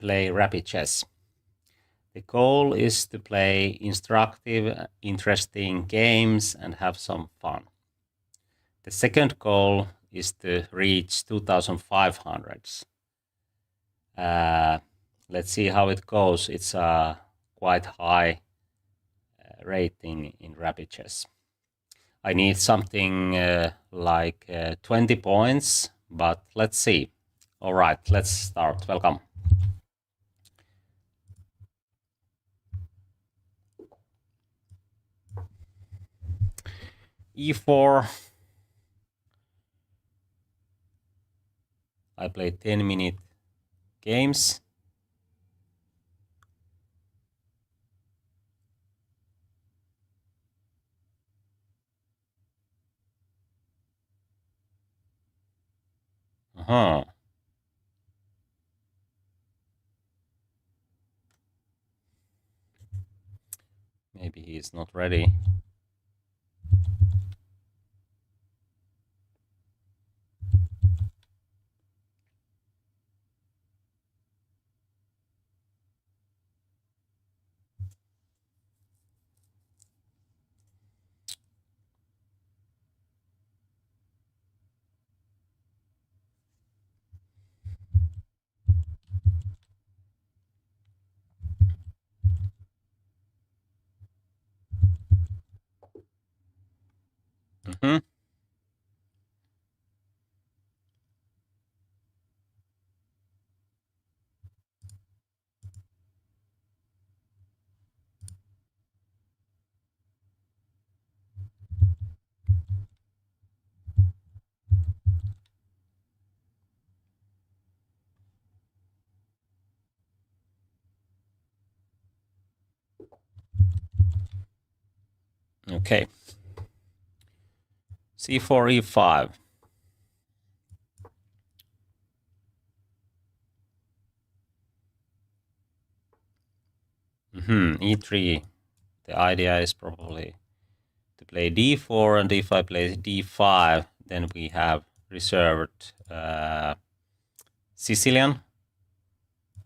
play rapid chess. The goal is to play instructive, interesting games and have some fun. The second goal is to reach 2500s. Let's see how it goes. It's a quite high rating in rapid chess. I need something like 20 points, but let's see. All right, let's start. Welcome. E4. I play 10-minute games. Maybe he is not ready. Okay. C4, E5. E3. The idea is probably to play D4, and if I play D5, then we have reserved Sicilian.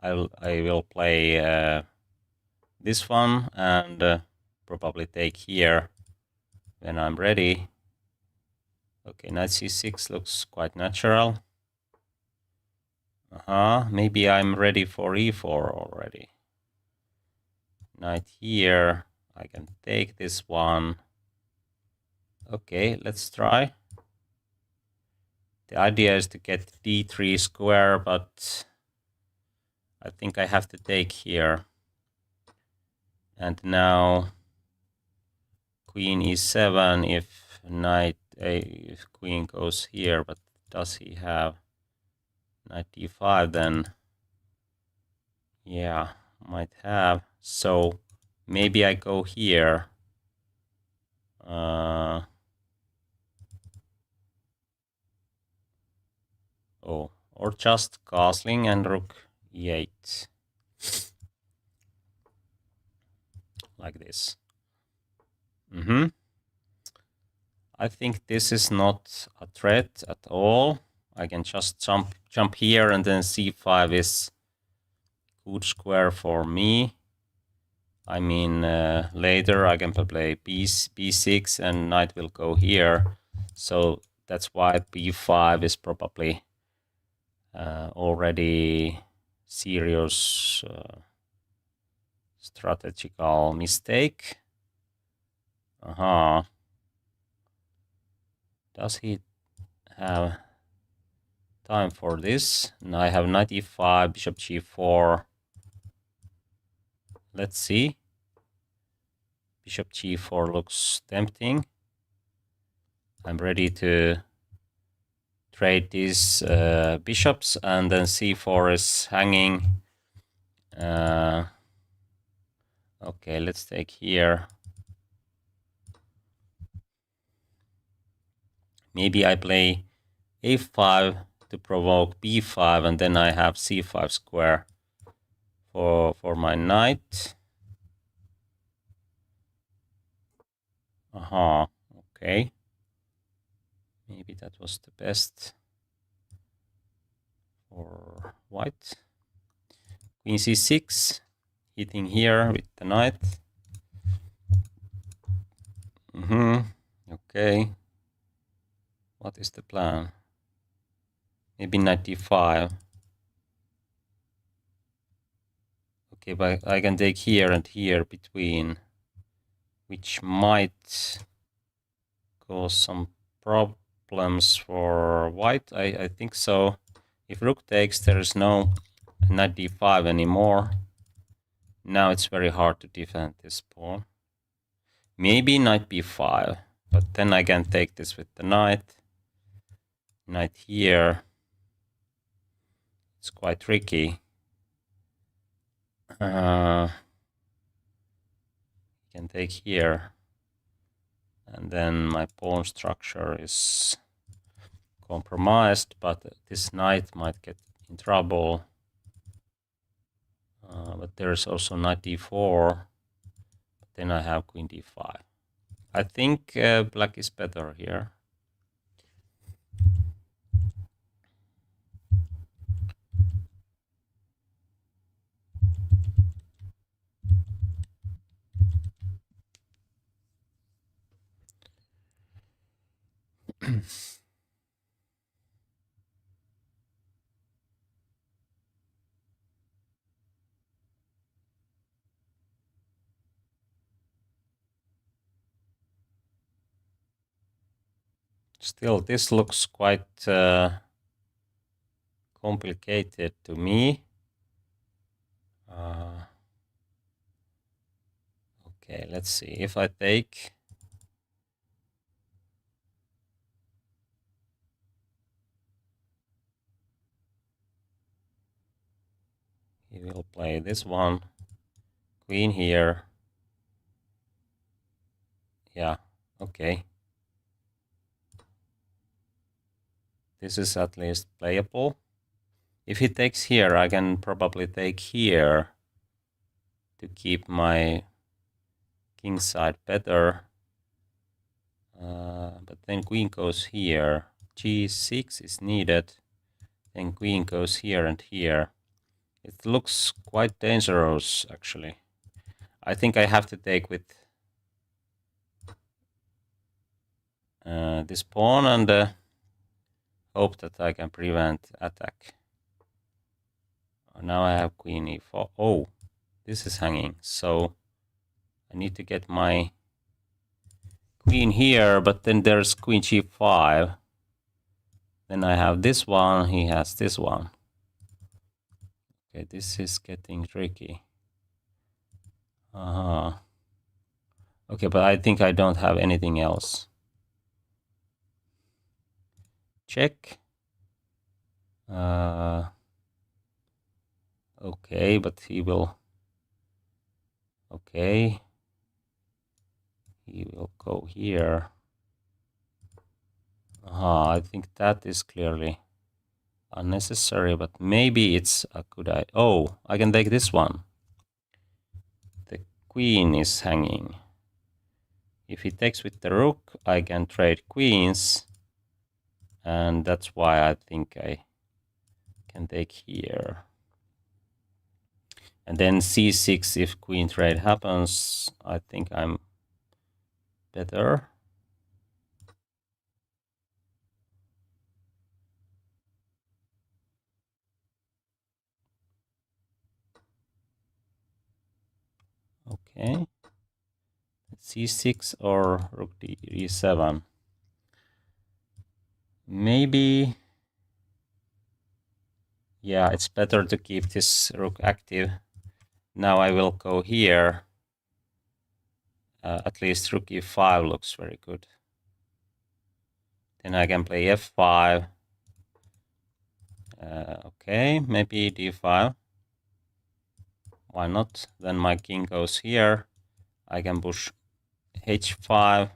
I will play this one and probably take here when I'm ready. Okay, knight C6 looks quite natural. Maybe I'm ready for E4 already. Knight here. I can take this one. Okay, let's try. The idea is to get D3 square, but I think I have to take here. And now Queen E7 if knight if queen goes here, but does he have knight D5 then? Yeah, might have. So maybe I go here. Or just castling and rook E8. Like this. I think this is not a threat at all. I can just jump here, and then C5 is good square for me. I mean, later I can play B6 and knight will go here. So that's why B5 is probably already serious strategical mistake. Does he have time for this? And I have knight E5, bishop G4. Let's see. Bishop G4 looks tempting. I'm ready to trade these bishops, and then C4 is hanging. Okay, let's take here. Maybe I play A5 to provoke B5, and then I have C5 square for my knight. Okay. Maybe that was the best for white. Queen c6, hitting here with the knight. Okay. What is the plan? Maybe knight d5. Okay, but I can take here and here between, which might cause some problems for white. I think so. If rook takes, there is no knight d5 anymore. Now it's very hard to defend this pawn. Maybe knight b5, but then I can take this with the knight. Knight here. It's quite tricky. Can take here. And then my pawn structure is compromised, but this knight might get in trouble. But there's also knight d4. Then I have queen d5. I think black is better here. Still, this looks quite complicated to me. Okay, let's see. If I take, he will play this one. Queen here. Yeah, okay. This is at least playable. If he takes here, I can probably take here to keep my king side better. But then queen goes here. G6 is needed. Then queen goes here and here. It looks quite dangerous, actually. I think I have to take with this pawn and hope that I can prevent attack. Now I have queen e4. Oh, this is hanging. So I need to get my queen here, but then there's queen g5. Then I have this one, he has this one. Okay, this is getting tricky. Okay, but I think I don't have anything else. Check. Okay, but he will... Okay. He will go here. I think that is clearly unnecessary, but maybe it's a good idea. Oh, I can take this one. The queen is hanging. If he takes with the rook, I can trade queens. And that's why I think I can take here. And then c6, if queen trade happens, I think I'm better. Okay. c6 or rook d7. Maybe, yeah, it's better to keep this rook active. Now I will go here. At least rook e5 looks very good. Then I can play f5. Okay, maybe d5. Why not? Then my king goes here. I can push h5.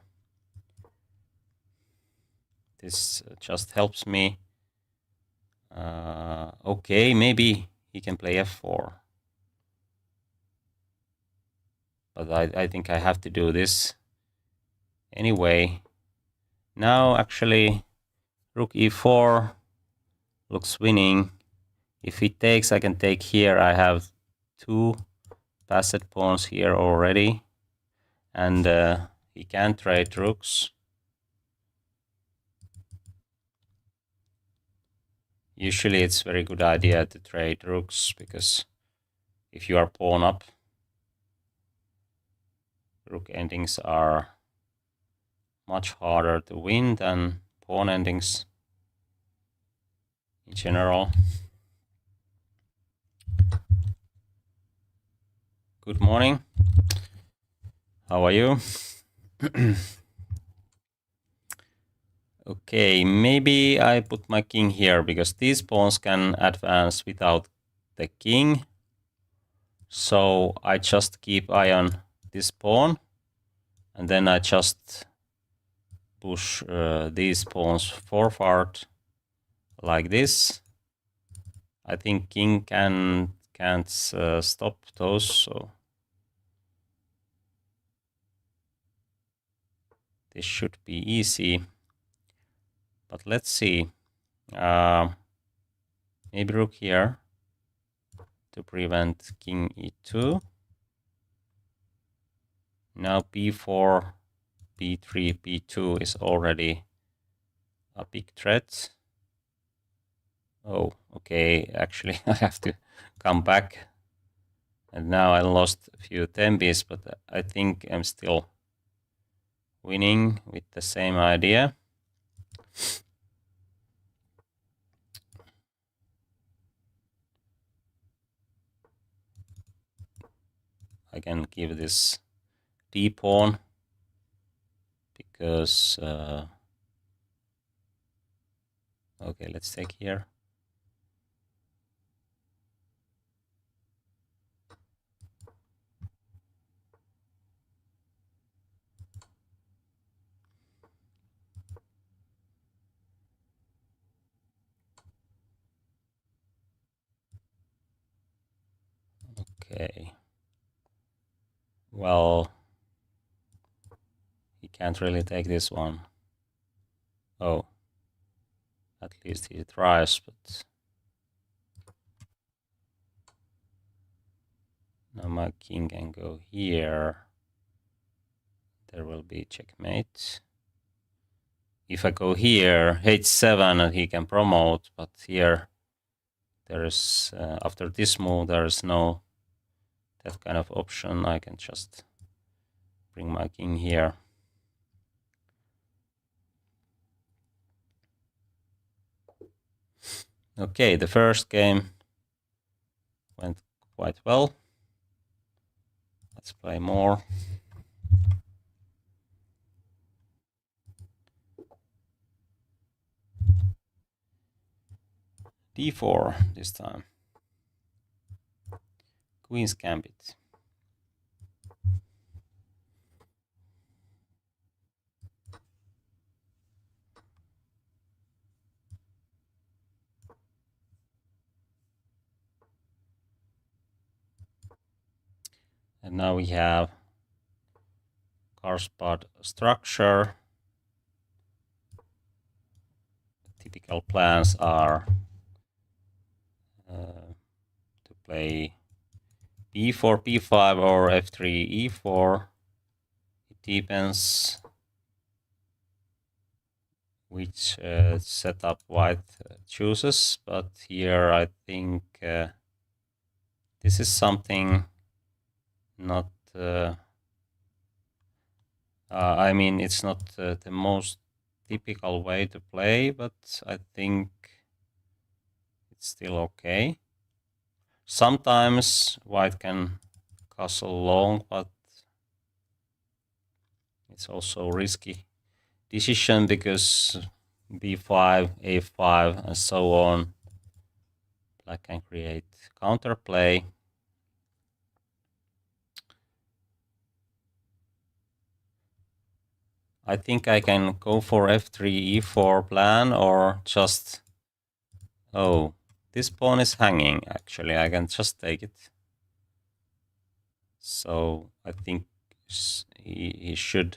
This just helps me. Okay, maybe he can play f4. But I think I have to do this anyway. Now, actually, rook e4 looks winning. If he takes, I can take here. I have 2 passed pawns here already, and he can trade rooks. Usually it's very good idea to trade rooks, because if you are pawn up, rook endings are much harder to win than pawn endings in general. Good morning. How are you? Okay, maybe I put my king here, because these pawns can advance without the king. So I just keep eye on this pawn, and then I just push these pawns forward like this. I think king can't stop those, so this should be easy. But let's see. Maybe rook here to prevent king e2. Now b4, b3, b2 is already a big threat. Oh, okay, actually I have to come back. And now I lost a few tembes, but I think I'm still winning with the same idea. I can give this d pawn, because okay, let's take here. Okay. Well, he can't really take this one. Oh, at least he tries, but now my king can go here. There will be checkmate. If I go here, h7, and he can promote, but here there is, after this move, there is no that kind of option. I can just bring my king here. Okay, the first game went quite well. Let's play more. d4 this time. Queen's Gambit. And now we have Karspad structure. Typical plans are to play b4, b5, or f3, e4. It depends which setup white chooses, but here I think this is something not I mean, it's not the most typical way to play, but I think it's still okay. Sometimes white can castle long, but it's also risky decision, because b5, a5, and so on, black can create counterplay. I think I can go for f3, e4 plan, or just... Oh, this pawn is hanging, actually. I can just take it. So I think he should,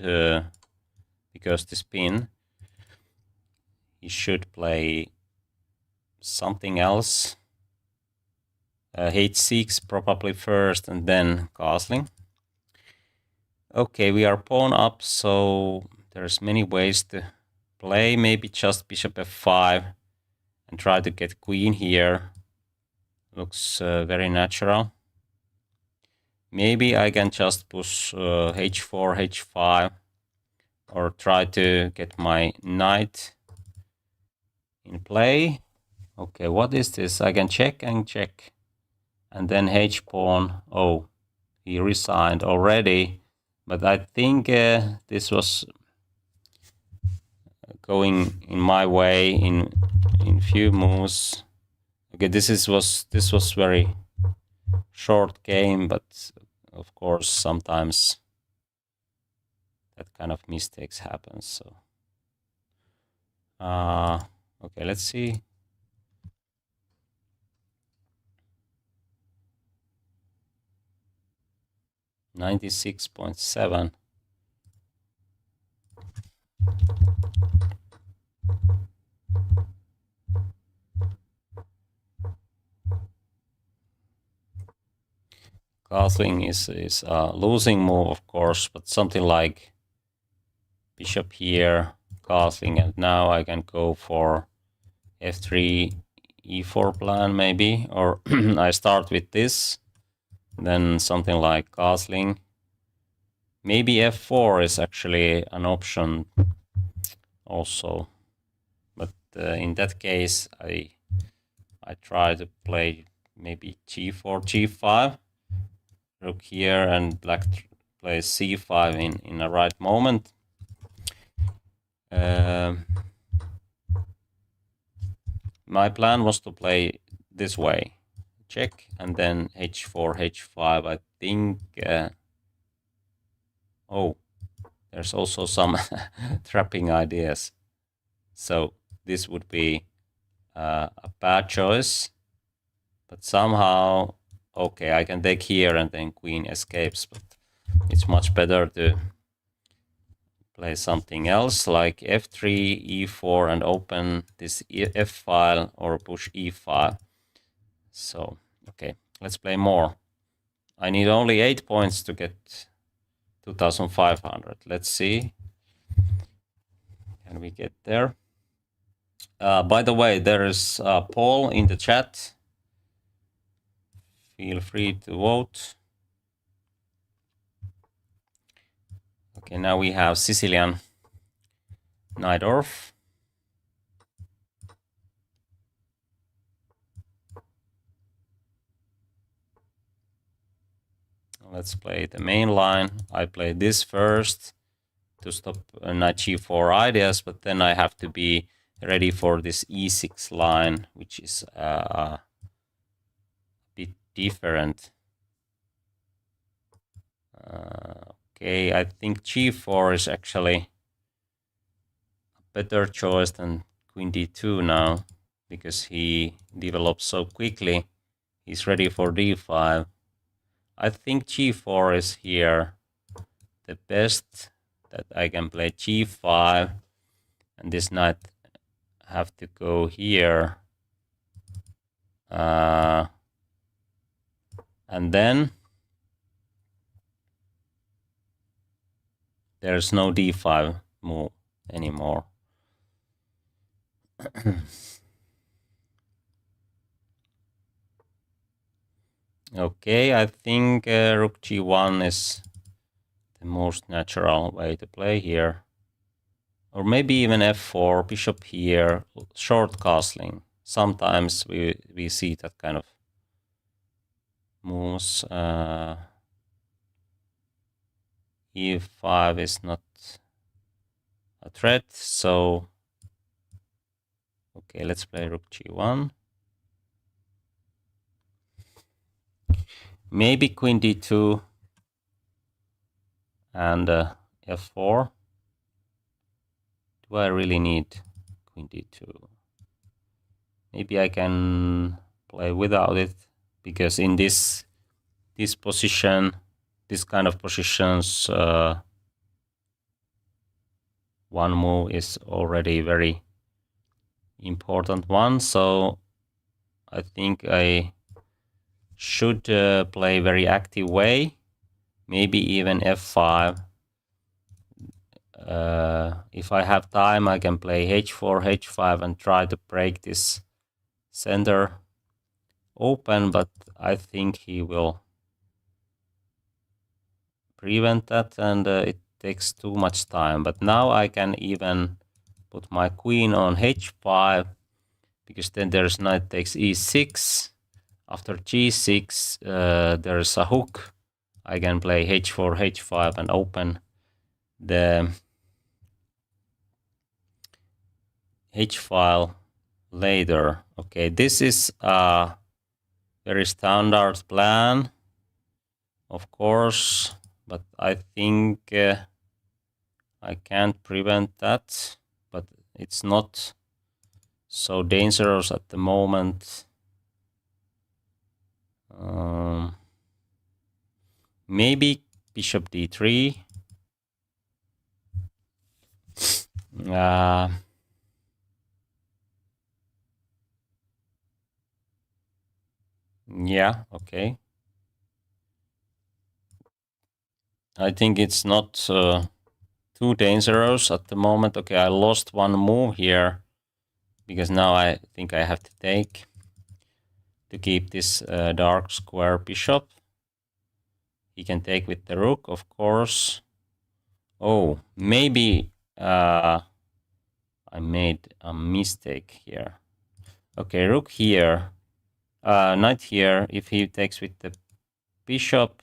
because this pin, he should play something else. h6 probably first and then castling. Okay, we are pawn up, so there's many ways to play. Maybe just bishop f5 and try to get queen here. Looks very natural. Maybe I can just push h4, h5, or try to get my knight in play. Okay, what is this? I can check and check. And then h pawn. Oh, he resigned already. But I think this was going in my way in few moves. Okay, this was very short game, but of course sometimes that kind of mistakes happen. So okay, let's see. $96.7. Castling is a losing move, of course, but something like bishop here, castling, and now I can go for f3, e4 plan maybe, or I start with this, then something like castling. Maybe f4 is actually an option also, but in that case I try to play maybe g4, g5, rook here, and black plays c5 in a right moment. My plan was to play this way, check, and then h4, h5. I think oh, there's also some trapping ideas, so this would be a bad choice, but somehow okay, I can take here and then queen escapes, but it's much better to play something else like f3, e4, and open this f file or push e file. So okay, let's play more. I need only 8 points to get 2,500. Let's see. Can we get there? By the way, there is a poll in the chat. Feel free to vote. Okay, now we have Sicilian Najdorf. Let's play the main line. I play this first to stop knight g4 ideas, but then I have to be ready for this e6 line, which is a bit different. Okay, I think g4 is actually a better choice than queen d2 now, because he develops so quickly. He's ready for d5. I think g4 is here the best, that I can play g5, and this knight have to go here. And then there's no d5 move anymore. Okay, I think rook g1 is the most natural way to play here. Or maybe even f4, bishop here, short castling. Sometimes we see that kind of moves. e5 is not a threat, so okay, let's play rook g1. Maybe queen d2 and f4. Do I really need queen d2? Maybe I can play without it, because in this position, this kind of positions, one move is already very important one. So I think I should play very active way, maybe even f5. If I have time, I can play h4, h5 and try to break this center open, but I think he will prevent that, and it takes too much time. But now I can even put my queen on h5, because then there's knight takes e6. After g6, there's a hook. I can play h4, h5 and open the h file later. Okay, this is a very standard plan, of course, but I think I can't prevent that, but it's not so dangerous at the moment. Maybe bishop d3. Yeah, okay. I think it's not too dangerous at the moment. Okay, I lost one move here, because now I think I have to take to keep this dark square bishop. He can take with the rook, of course. Oh, maybe I made a mistake here. Okay, rook here, knight here. If he takes with the bishop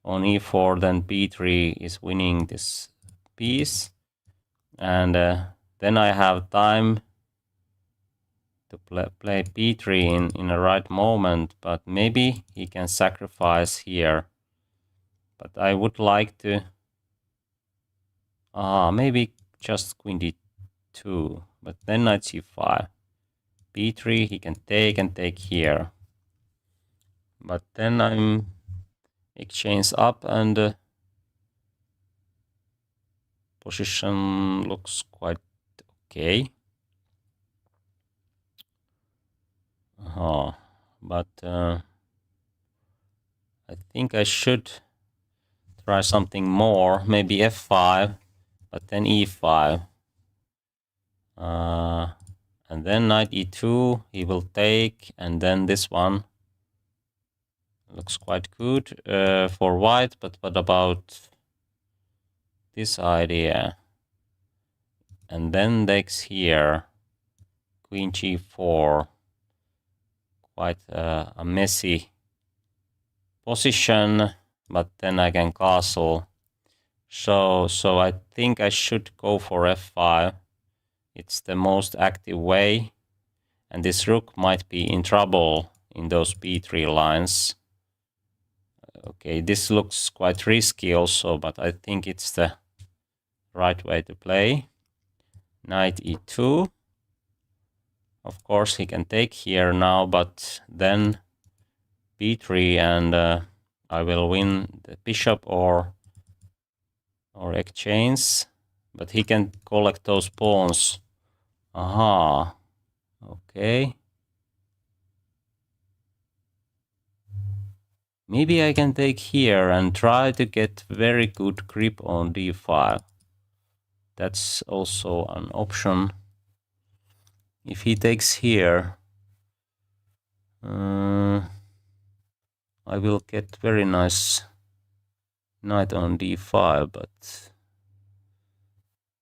on e4, then b3 is winning this piece. And then I have time to play b3 in the right moment, but maybe he can sacrifice here. But I would like to maybe just queen d2, but then knight c5. b3 he can take and take here. But then I'm exchange up, and position looks quite okay. But I think I should try something more, maybe f5, but then e5. And then knight e2, he will take, and then this one looks quite good for white, but what about this idea? And then takes here, queen g4, quite a messy position, but then I can castle. So I think I should go for f5. It's the most active way, and this rook might be in trouble in those b3 lines. Okay, this looks quite risky also, but I think it's the right way to play. Knight e2. Of course, he can take here now, but then b3, and I will win the bishop or exchange, but he can collect those pawns. Aha, okay. Maybe I can take here and try to get very good grip on d5. That's also an option. If he takes here, I will get very nice knight on d5, but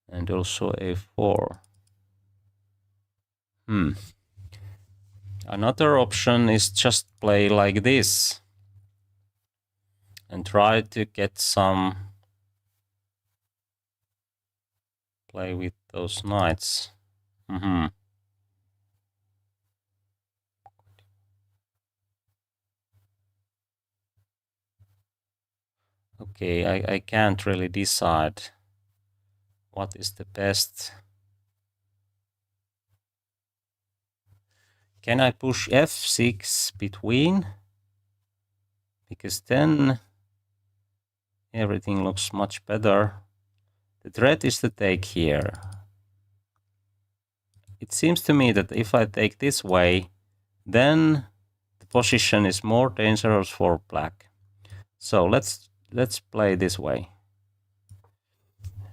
and also a4. Another option is just play like this and try to get some play with those knights. Okay, I can't really decide what is the best. Can I push f6 between? Because then everything looks much better. The threat is to take here. It seems to me that if I take this way, then the position is more dangerous for black. So let's play this way.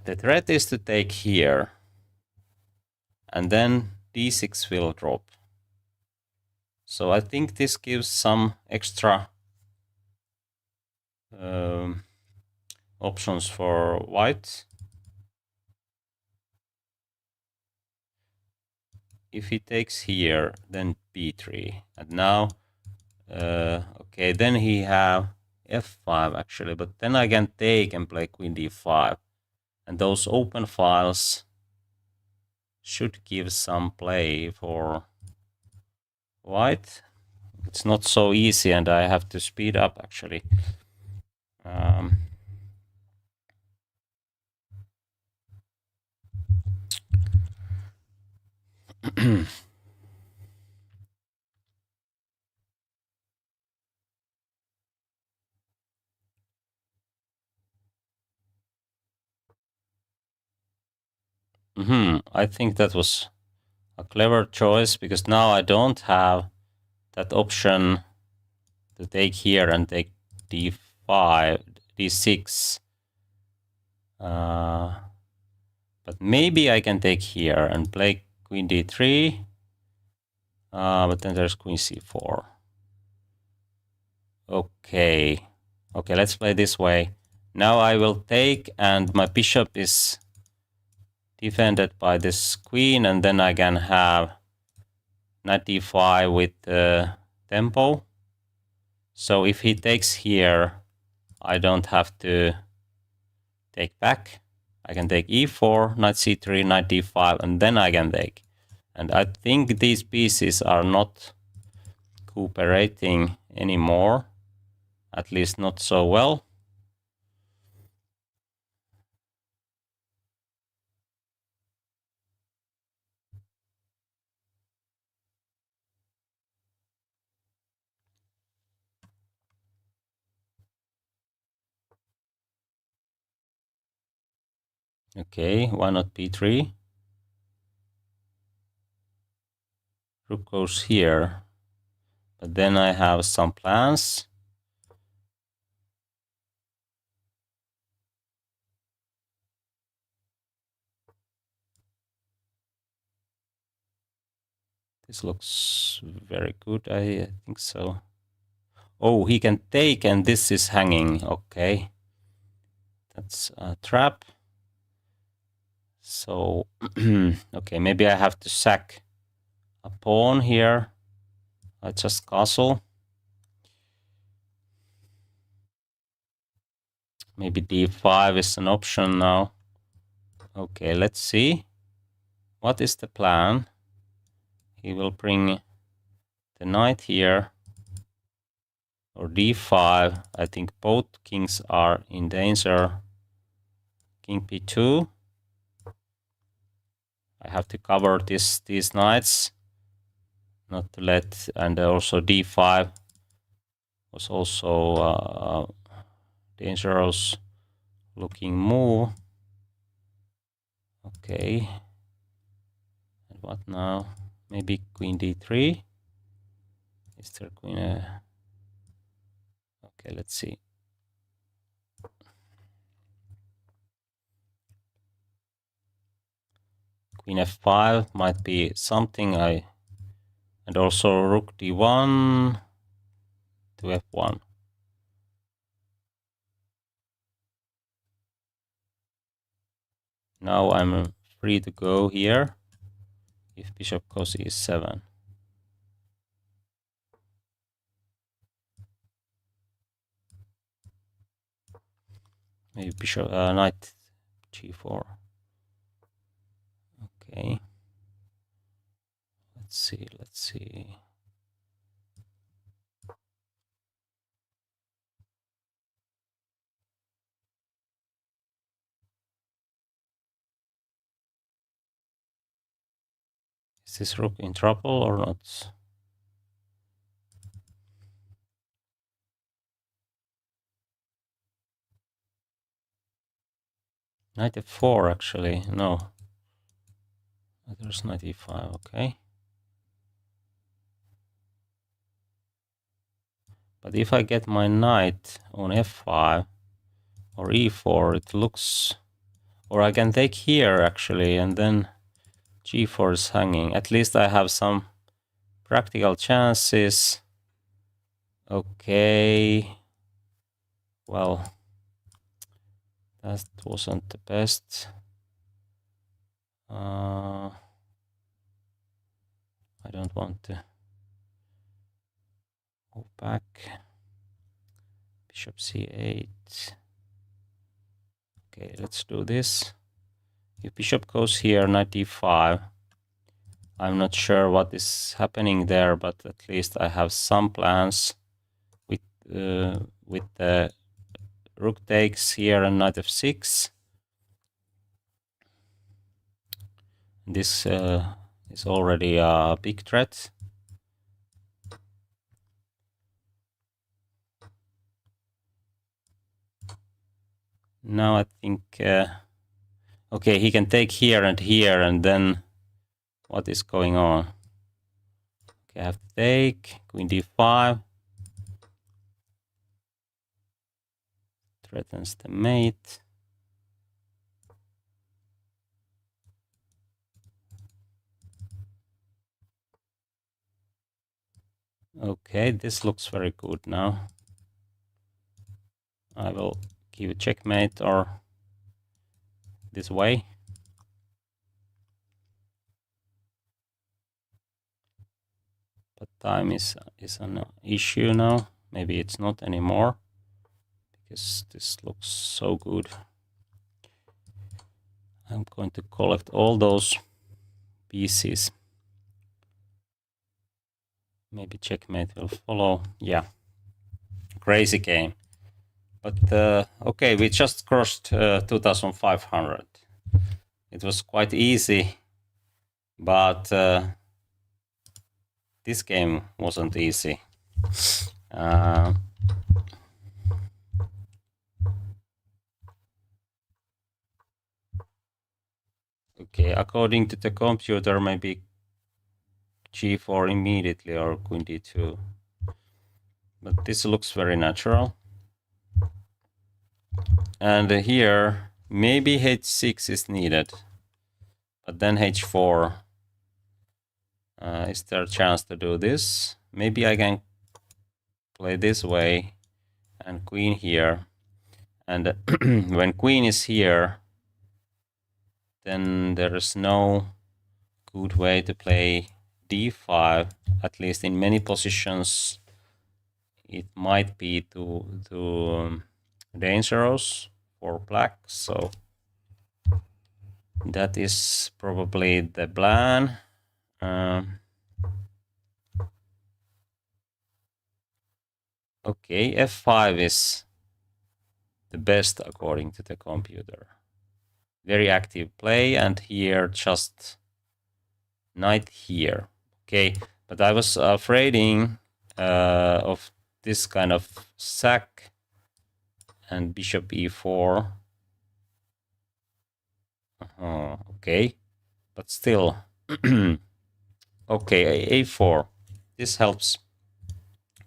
The threat is to take here, and then d6 will drop. So I think this gives some extra options for white. If he takes here, then b3, and now okay, then he have f5 actually, but then I can take and play queen d5, and those open files should give some play for white. It's not so easy, and I have to speed up actually. I think that was a clever choice, because now I don't have that option to take here and take d5, d6. But maybe I can take here and play queen d3. But then there's queen c4. Okay. Okay, let's play this way. Now I will take, and my bishop is defended by this queen, and then I can have knight d5 with tempo. So if he takes here, I don't have to take back. I can take e4, knight c3, knight d5, and then I can take. And I think these pieces are not cooperating anymore, at least not so well. Okay, why not b3? Rook goes here, but then I have some plans. This looks very good, I think so. Oh, he can take, and this is hanging. Okay, that's a trap. So, okay, maybe I have to sack a pawn here. I just castle. Maybe d5 is an option now. Okay, let's see. What is the plan? He will bring the knight here, or d5. I think both kings are in danger. King p2. I have to cover these knights, not to let, and also d5 was also dangerous looking move. Okay, and what now? Maybe queen d3. Is there queen? Okay, let's see. Queen f5 might be something. And also rook d1 to f1. Now I'm free to go here if bishop goes e7. Maybe bishop knight g4. Okay. Let's see. Is this rook in trouble or not? Knight f4 actually, no. There's knight e5, okay. But if I get my knight on f5 or e4, it looks... Or I can take here actually, and then g4 is hanging. At least I have some practical chances. Okay. Well, that wasn't the best. I don't want to go back. Bishop c8. Okay, let's do this. If bishop goes here, knight d5. I'm not sure what is happening there, but at least I have some plans with the rook takes here and knight f6. This is already a big threat. Now I think, okay, he can take here, and then what is going on? Okay, I have to take, queen d5. Threatens the mate. Okay, this looks very good now. I will give a checkmate or this way. But time is an issue now. Maybe it's not anymore, because this looks so good. I'm going to collect all those pieces. Maybe checkmate will follow. Yeah, crazy game. But okay, we just crossed 2,500. It was quite easy, but this game wasn't easy. Okay, according to the computer, maybe g4 immediately or queen d2. But this looks very natural. And here, maybe h6 is needed. But then h4. Is there a chance to do this? Maybe I can play this way and queen here. And when queen is here, then there is no good way to play d5. At least in many positions, it might be too dangerous for black. So that is probably the plan. Okay, f5 is the best according to the computer. Very active play, and here just knight here. Okay, but I was afraid of this kind of sack and bishop e4. Okay, but still. Okay, a4. This helps,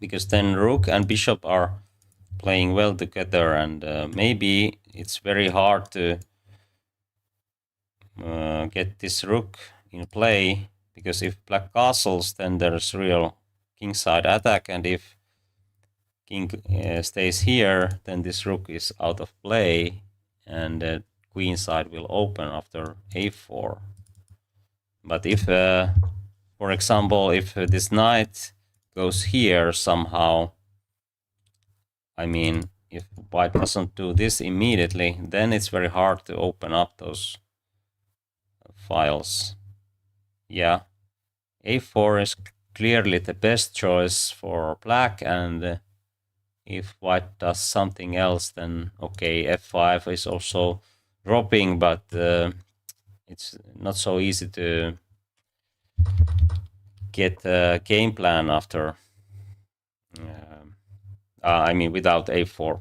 because then rook and bishop are playing well together, and maybe it's very hard to get this rook in play, because if black castles, then there's real kingside attack, and if king stays here, then this rook is out of play, and queen side will open after a4. But if, for example, if this knight goes here somehow, I mean, if white doesn't do this immediately, then it's very hard to open up those files. Yeah, a4 is clearly the best choice for black, and if white does something else, then okay, f5 is also dropping, but it's not so easy to get a game plan after, I mean, without a4.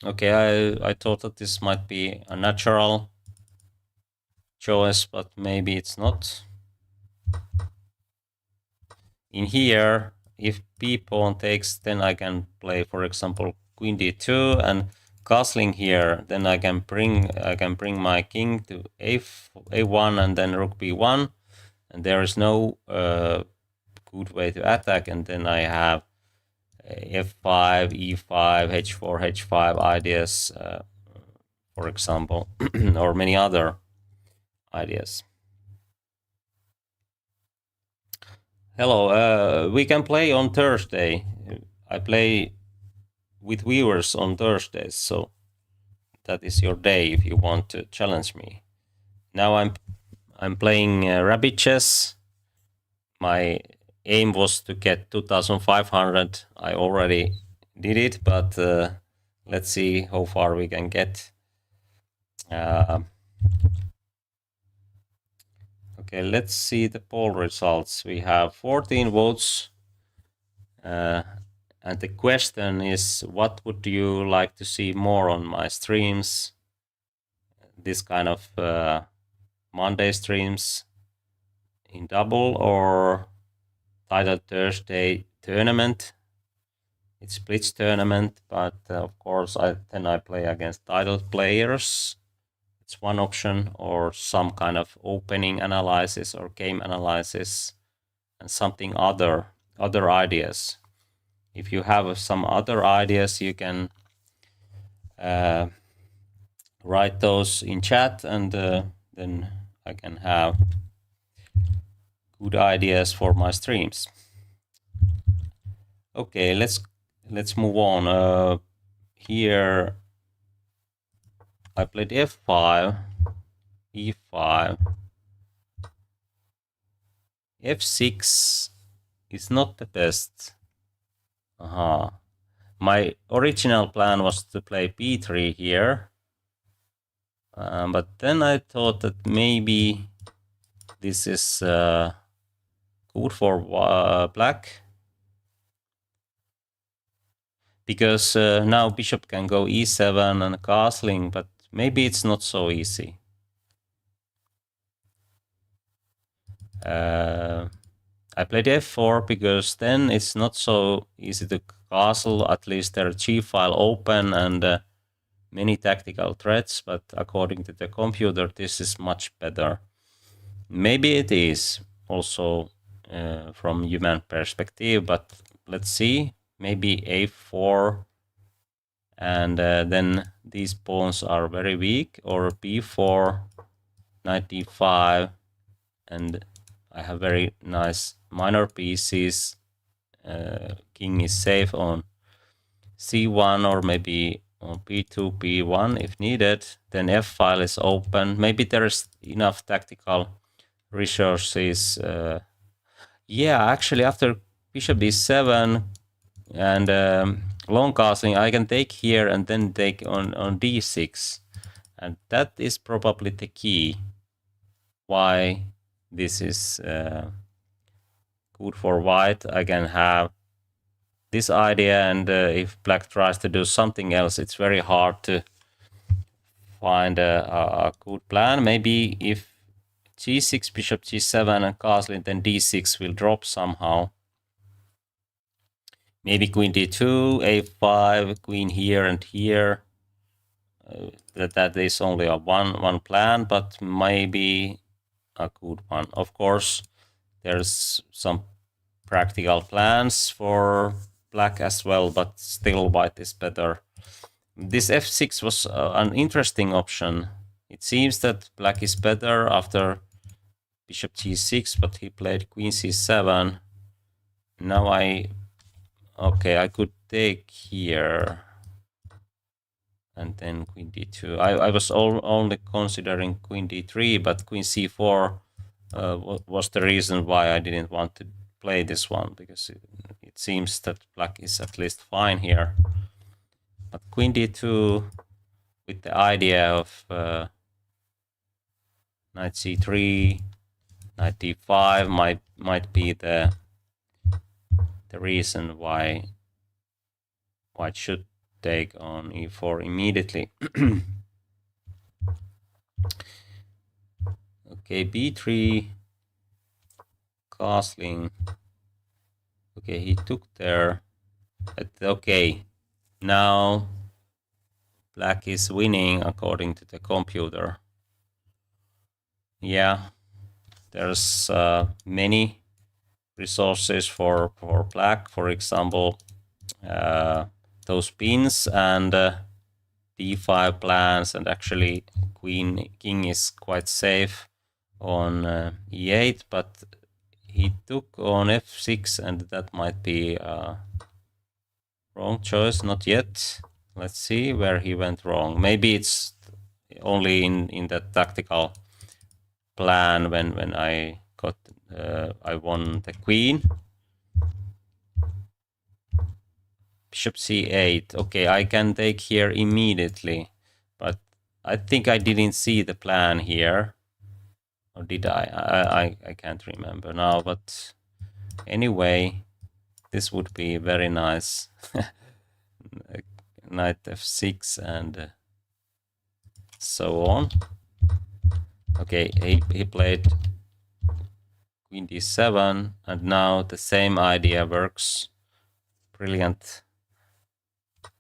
Okay, I thought that this might be a natural choice, but maybe it's not. in here, if b pawn takes, then I can play, for example, queen d2 and castling here. Then I can bring my king to a1 and then rook b1, and there is no good way to attack. And then I have f5, e5, h4, h5 ideas, for example, or many other ideas. Hello, we can play on Thursday. I play with viewers on Thursdays, so that is your day if you want to challenge me. Now I'm playing rabbit chess. My aim was to get 2,500. I already did it, but let's see how far we can get. Okay, let's see the poll results. We have 14 votes. And the question is, what would you like to see more on my streams? This kind of Monday streams in double or titled Thursday tournament? It's Blitz tournament, but of course then I play against titled players. It's one option, or some kind of opening analysis or game analysis and something other ideas. If you have some other ideas, you can write those in chat, and then I can have good ideas for my streams. Okay, let's move on. Here I played f5, e5, f6 is not the best. My original plan was to play b3 here, but then I thought that maybe this is good for black, because now bishop can go e7 and castling, but maybe it's not so easy. I played f4 because then it's not so easy to castle. At least there are g file open and many tactical threats, but according to the computer, this is much better. Maybe it is also from human perspective, but let's see. Maybe a4, and then these pawns are very weak, or b4, knight d5, and I have very nice minor pieces. King is safe on c1 or maybe on b2, b1 if needed. Then f file is open. Maybe there is enough tactical resources. Yeah, actually after bishop b7 and long castling, I can take here and then take on d6, and that is probably the key why this is good for white. I can have this idea, and if black tries to do something else, it's very hard to find a good plan. Maybe if g6, bishop g7 and castling, then d6 will drop somehow. Maybe queen d2, a5, queen here and here. That is only a one plan, but maybe a good one. Of course, there's some practical plans for black as well, but still white is better. This f6 was an interesting option. It seems that black is better after bishop g6, but he played queen c7. Now I could take here and then queen d2. I was only considering queen d3, but queen c4 was the reason why I didn't want to play this one, because it seems that black is at least fine here. But queen d2 with the idea of knight c3, knight d5 might be the reason why white should take on e4 immediately. Okay, b3, castling. Okay, he took there. Okay, now black is winning according to the computer. Yeah, there's many resources for black. For example, those pins and d5 plans, and actually king is quite safe on e8, but he took on f6, and that might be wrong choice. Not yet. Let's see where he went wrong. Maybe it's only in that tactical plan when I got I won the queen. Bishop c8. Okay, I can take here immediately, but I think I didn't see the plan here. Or did I? I can't remember now, but anyway, this would be very nice. Knight f6 and so on. Okay, he played queen d7, and now the same idea works. Brilliant.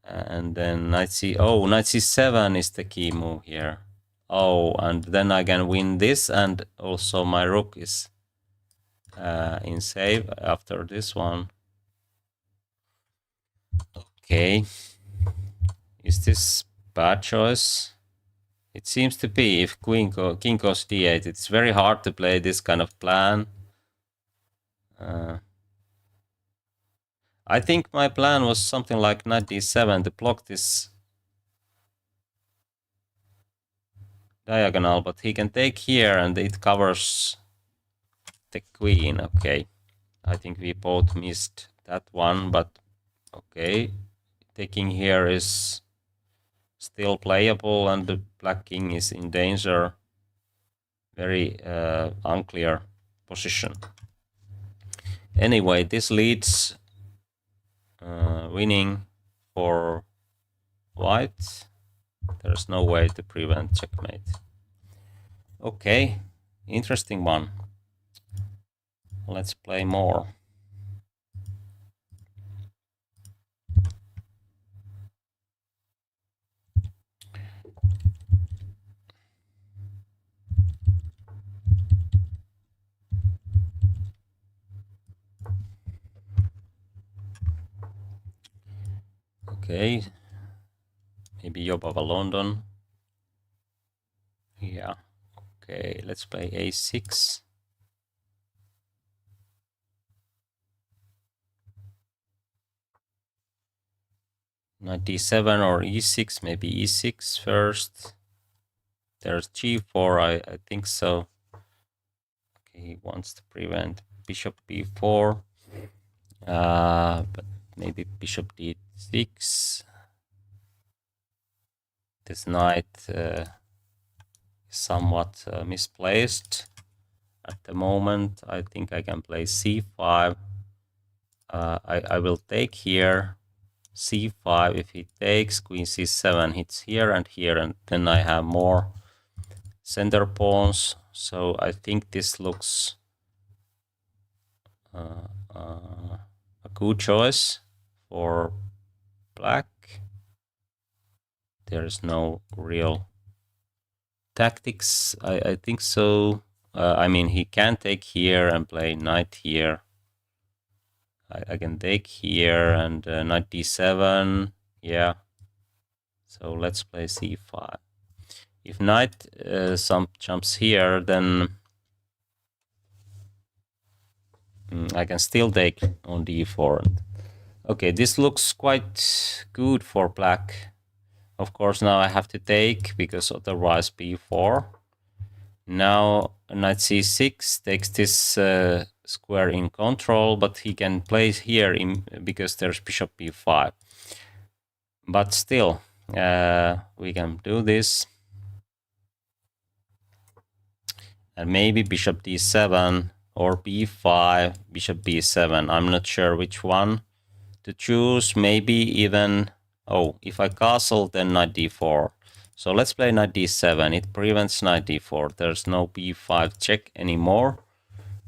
And then knight c7 is the key move here. Oh, and then I can win this, and also my rook is in save after this one. Okay, is this bad choice? It seems to be. If king goes d8, it's very hard to play this kind of plan. I think my plan was something like knight d7 to block this diagonal, but he can take here and it covers the queen. Okay, I think we both missed that one, but okay, taking here is still playable, and the black king is in danger. Very unclear position. Anyway, this leads winning for white. There's no way to prevent checkmate. Okay, interesting one. Let's play more. Okay, maybe Jobava London. Yeah, okay, let's play a6. Knight d7 or e6, maybe e6 first. There's g4, I think so. Okay, he wants to prevent bishop b4. But maybe bishop d6. This knight is somewhat misplaced at the moment. I think I can play c5. I will take here c5. If he takes, queen c7 hits here, and then I have more center pawns. So I think this looks a good choice for black. There is no real tactics, I think so. I mean, he can take here and play knight here. I can take here and knight d7. Yeah. So let's play c5. If knight jumps here, then I can still take on d4. Okay, this looks quite good for black. Of course, now I have to take, because otherwise b4. Now knight c6 takes this square in control, but he can play here because there's bishop b5. But still, we can do this. And maybe bishop d7 or b5, bishop b7. I'm not sure which one to choose. Maybe even, oh, if I castle, then knight d4. So let's play knight d7. It prevents knight d4. There's no b5 check anymore.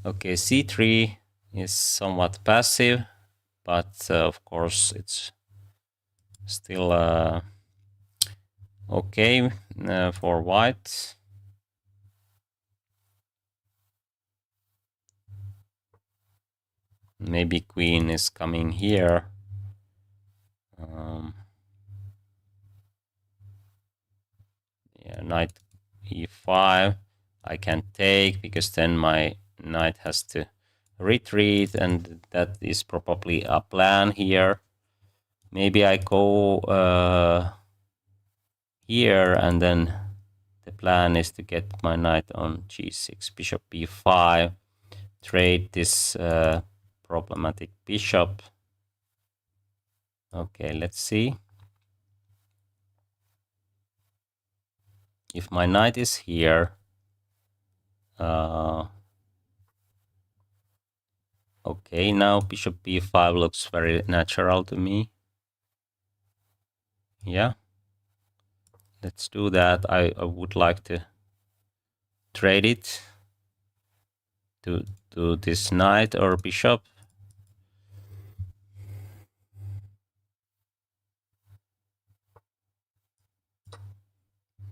Okay, c3 is somewhat passive. but of course it's still okay for white. Maybe queen is coming here. Yeah, knight e5. I can take because then my knight has to retreat, and that is probably a plan here. Maybe I go here, and then the plan is to get my knight on g6, bishop b5, trade this problematic bishop. Okay, let's see. If my knight is here, okay, now bishop b5 looks very natural to me. Yeah, let's do that. I would like to trade it to this knight or bishop.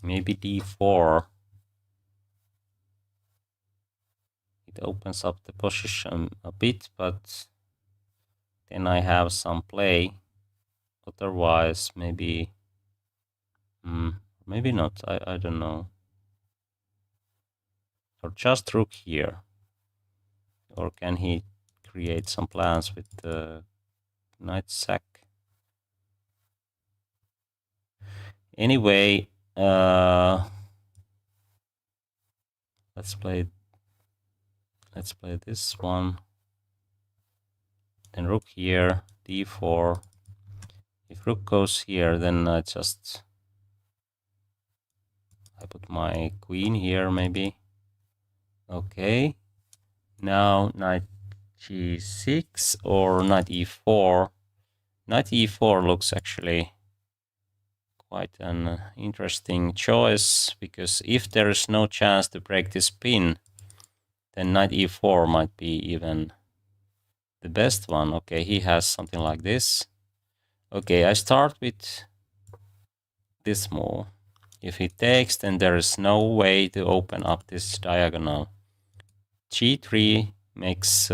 Maybe d4. It opens up the position a bit, but then I have some play. Otherwise, maybe maybe not. I don't know. Or just rook here. Or can he create some plans with the knight sack? Anyway, let's play this one. Then rook here, d4. If rook goes here, then I put my queen here, maybe. Okay. Now knight g6 or knight e4. Knight e4 looks actually quite an interesting choice, because if there is no chance to break this pin, then knight e4 might be even the best one. Okay, he has something like this. Okay, I start with this move. If he takes, then there is no way to open up this diagonal. g3 makes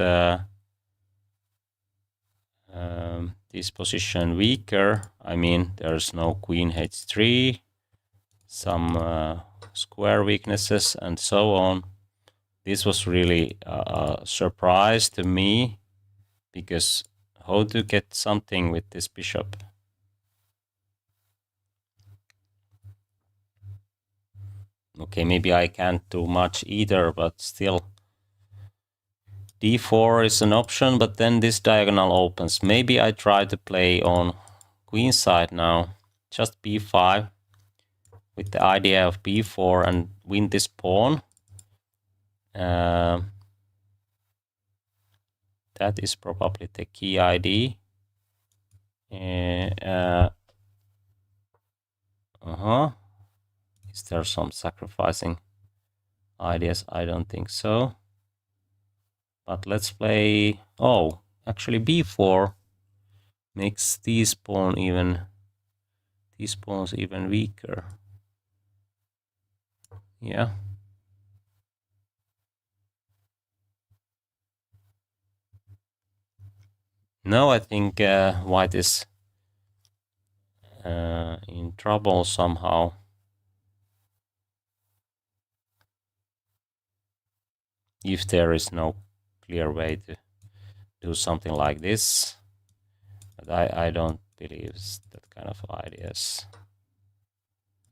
this position weaker. I mean, there's no queen h3, some square weaknesses, and so on. This was really a surprise to me, because how to get something with this bishop? Okay, maybe I can't do much either, but still. d4 is an option, but then this diagonal opens. Maybe I try to play on queen side now. Just b5 with the idea of b4 and win this pawn. That is probably the key idea. Is there some sacrificing ideas? I don't think so. But let's play. Oh, actually b4 makes these pawns even weaker. Yeah. Now I think white is in trouble somehow. If there is no clear way to do something like this. But I don't believe that kind of ideas.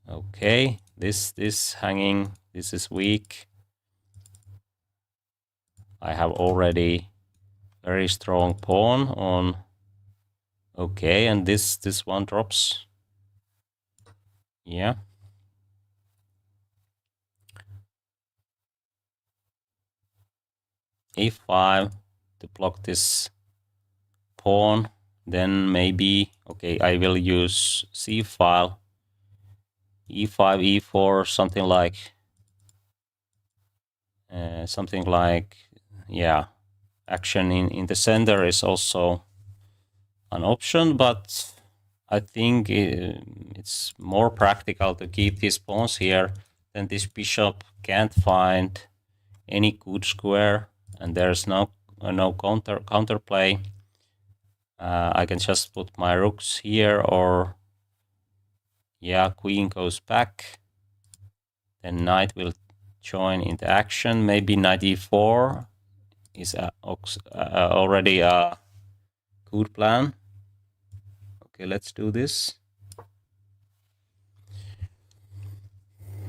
Okay, this hanging, this is weak. I have already very strong pawn on. Okay, and this one drops. Yeah. a5 to block this pawn. Then maybe, okay, I will use c file, e5, e4, something like, yeah, action in the center is also an option, but I think it's more practical to keep these pawns here. Then this bishop can't find any good square, and there's no counterplay. I can just put my rooks here, or yeah, queen goes back. Then knight will join into action. Maybe knight e4 is already a good plan. Okay, let's do this.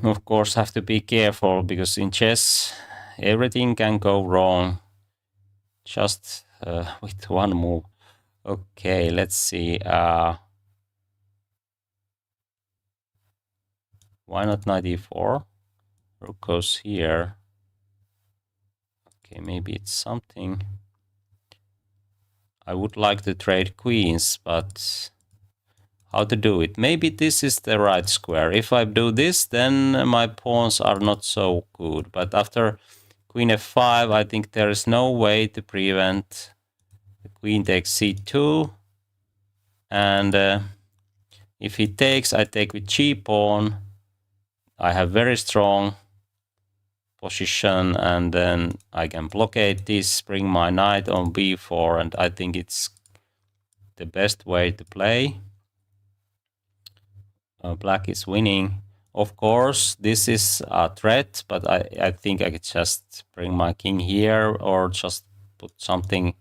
Of course, have to be careful because in chess, everything can go wrong just with one move. Okay, let's see. Why not knight e4? Rook goes here. Okay, maybe it's something. I would like to trade queens, but how to do it? Maybe this is the right square. If I do this, then my pawns are not so good. But after queen f5, I think there is no way to prevent the queen takes c2. And if he takes, I take with g pawn. I have very strong position, and then I can blockade this, bring my knight on b4, and I think it's the best way to play. Black is winning. Of course, this is a threat, but I think I could just bring my king here or just put something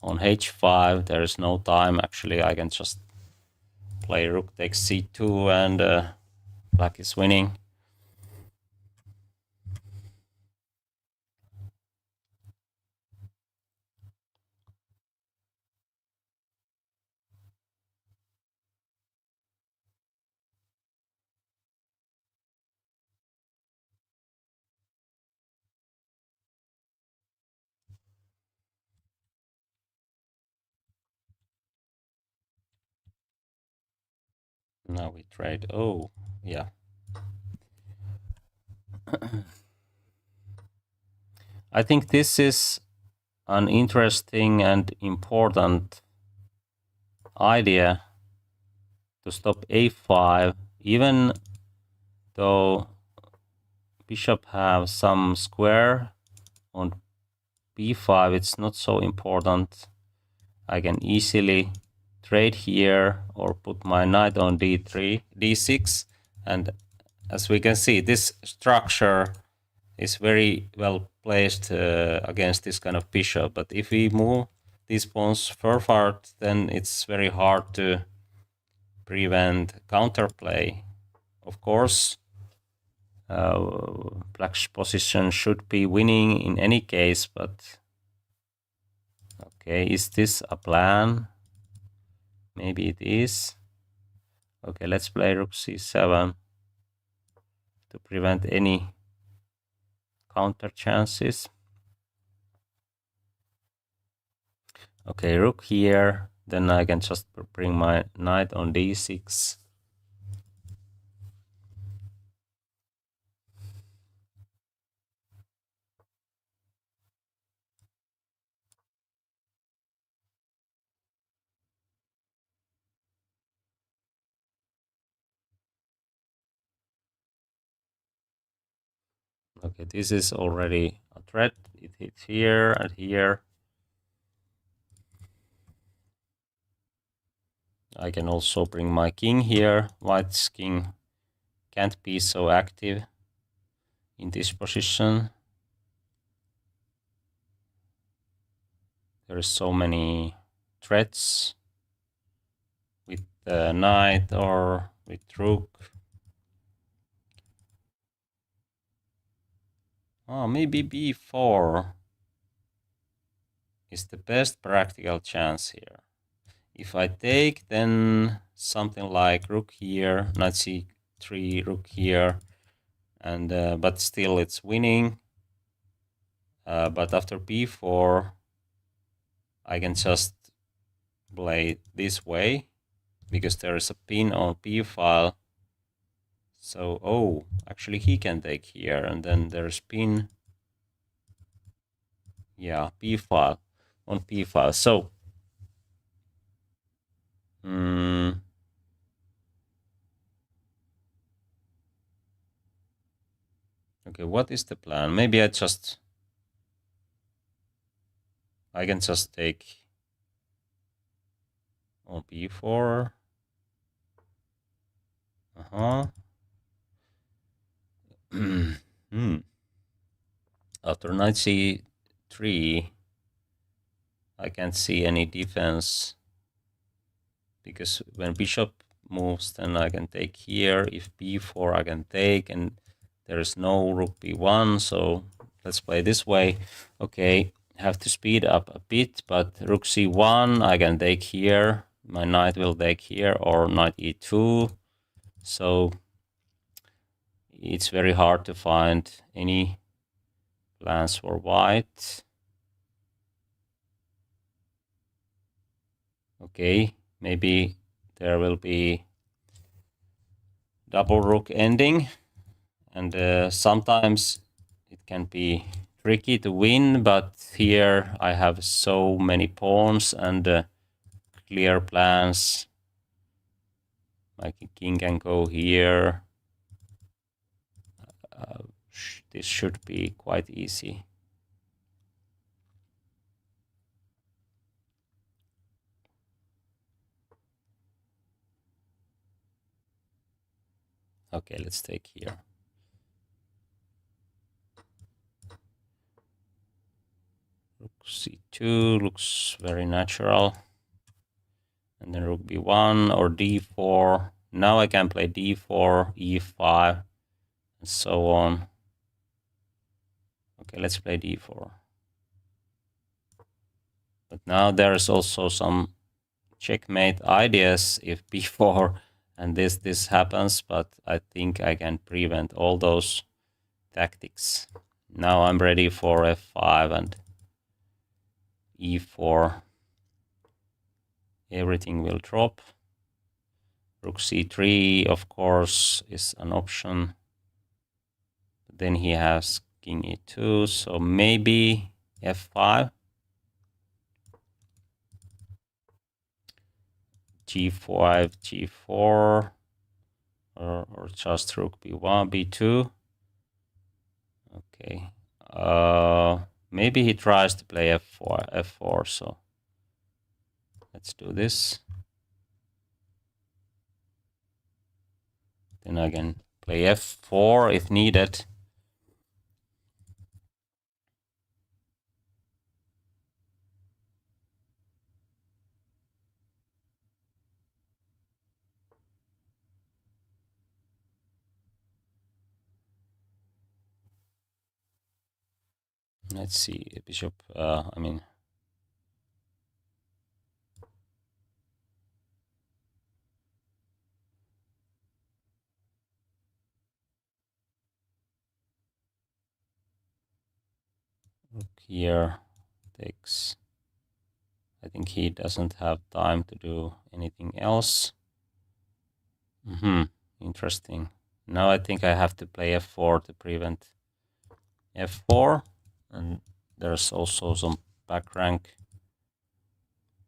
on h5. There is no time. Actually, I can just play rook takes c2 and black is winning. Now we trade. Oh, yeah. I think this is an interesting and important idea to stop a5, even though bishop have some square on b5, it's not so important. I can easily trade here or put my knight on d3, d6, and as we can see, this structure is very well placed against this kind of bishop. But if we move these pawns forward, then it's very hard to prevent counterplay. Of course, black's position should be winning in any case, but okay, is this a plan? Maybe it is. Okay, let's play rook c7 to prevent any counter chances. Okay, rook here, then I can just bring my knight on d6. Okay, this is already a threat. It hits here and here. I can also bring my king here. White's king can't be so active in this position. There are so many threats with the knight or with rook. Oh, maybe b4 is the best practical chance here. If I take, then something like rook here, knight c3, rook here, and but still it's winning. But after b4, I can just play this way because there is a pin on b file. So, oh, actually he can take here, and then there's pin. Yeah, b file on p file. So Okay, what is the plan? Maybe I can just take on b4. After knight c3, I can't see any defense, because when bishop moves, then I can take here. If b4, I can take, and there is no rook b1, so let's play this way. Okay, have to speed up a bit, but rook c1, I can take here. My knight will take here, or knight e2. So it's very hard to find any plans for white. Okay, maybe there will be double rook ending, and sometimes it can be tricky to win, but here I have so many pawns and clear plans. My king can go here. This should be quite easy. Okay, let's take here. Rook c2 looks very natural. And then rook b1 or d4. Now I can play d4, e5, and so on. Okay, let's play d4. But now there's also some checkmate ideas if b4 and this happens, but I think I can prevent all those tactics. Now I'm ready for f5 and e4. Everything will drop. Rook c3, of course, is an option. Then he has king e2, so maybe f5. g5, g4, or just rook b1, b2. Okay. Maybe he tries to play f4, so let's do this. Then I can play f4 if needed. Let's see, bishop, I mean, rook here takes. I think he doesn't have time to do anything else. Interesting. Now I think I have to play f4 to prevent f4, and there's also some back rank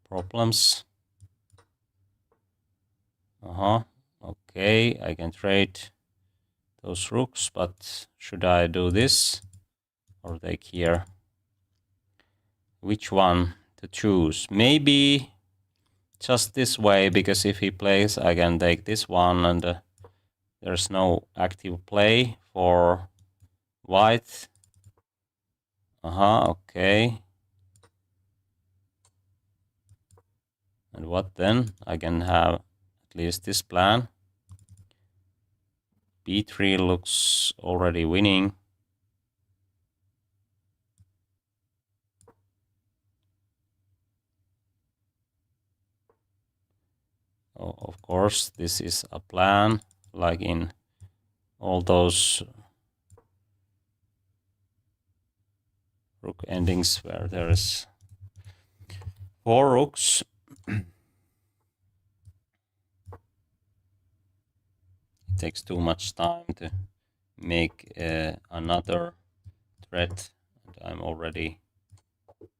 problems. Okay, I can trade those rooks, but should I do this or take here? Which one to choose? Maybe just this way, because if he plays, I can take this one, and there's no active play for white. Okay. And what then? I can have at least this plan. b3 looks already winning. Oh, of course, this is a plan, like in all those rook endings where there is 4 rooks. It takes too much time to make another threat, and I'm already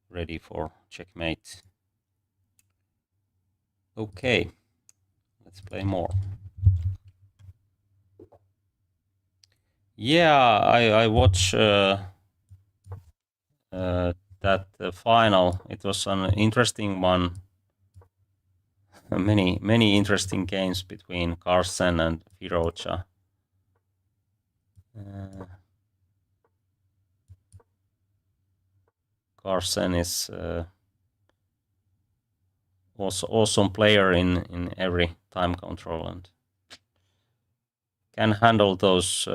ready for checkmate. Okay, Let's play more. Yeah, I watched that final. It was an interesting one. Many interesting games between Carlsen and Firocha. Carlsen is also awesome player in every time control and can handle those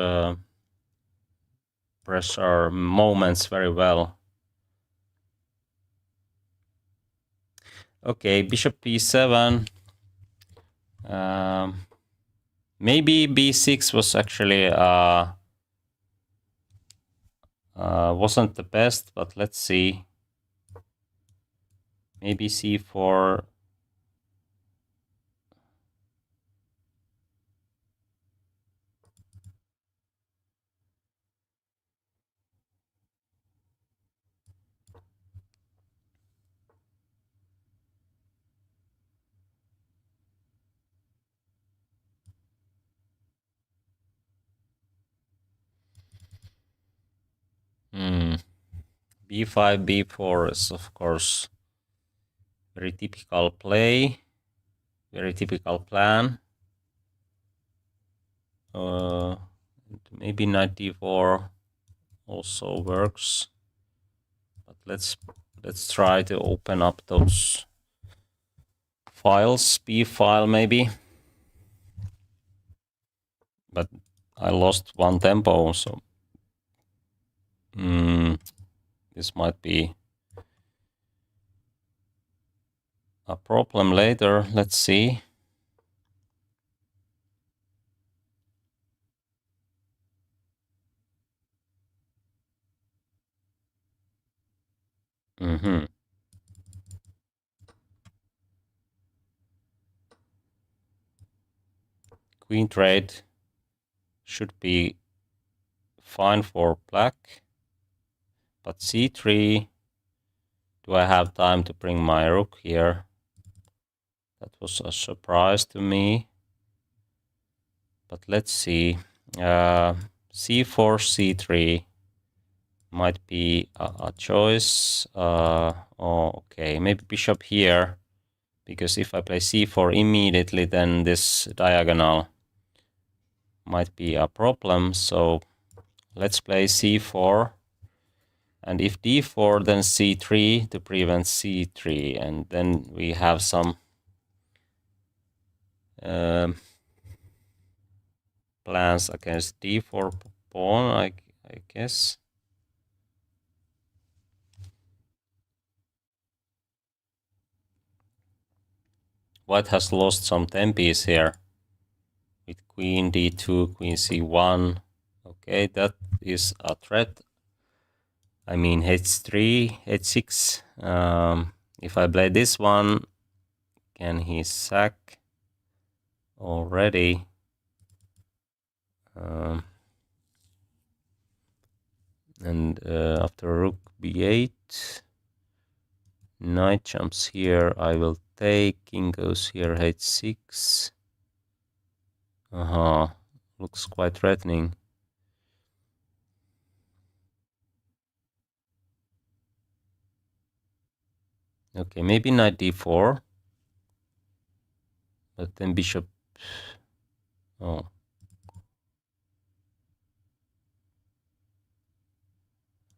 pressure moments very well. Okay, bishop b7. Maybe b6 was actually wasn't the best, but let's see. Maybe c4. b5, b4 is of course very typical play, very typical plan. Maybe knight d4 also works, but let's try to open up those files. B file maybe, but I lost one tempo, so this might be a problem later. Let's see. Queen trade should be fine for black, but c3. Do I have time to bring my rook here? That was a surprise to me. But let's see. c4, c3 might be a choice. Oh, okay, maybe bishop here, because if I play c4 immediately, then this diagonal might be a problem. So let's play c4. And if d4, then c3 to prevent c3. And then we have some plans against d4 pawn, I guess. White has lost some tempos here with queen d2, queen c1. Okay, that is a threat. I mean h3, h6. If I play this one, can he sack already? And after rook b8, knight jumps here. I will take. King goes here, h6. Looks quite threatening. Okay, maybe knight d4. But then bishop. Oh.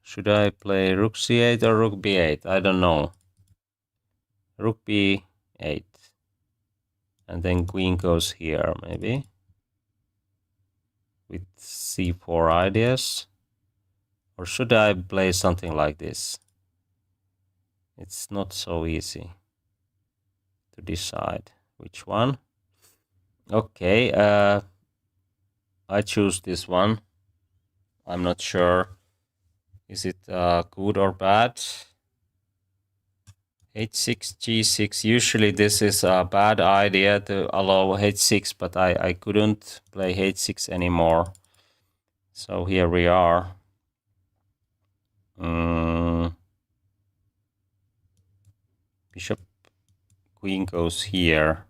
Should I play rook c8 or rook b8? I don't know. Rook b8. And then queen goes here, maybe. With c4 ideas. Or should I play something like this? It's not so easy to decide which one. Okay, I choose this one. I'm not sure. Is it good or bad? h6, g6. Usually this is a bad idea to allow h6, but I couldn't play h6 anymore. So here we are. Bishop, queen goes here.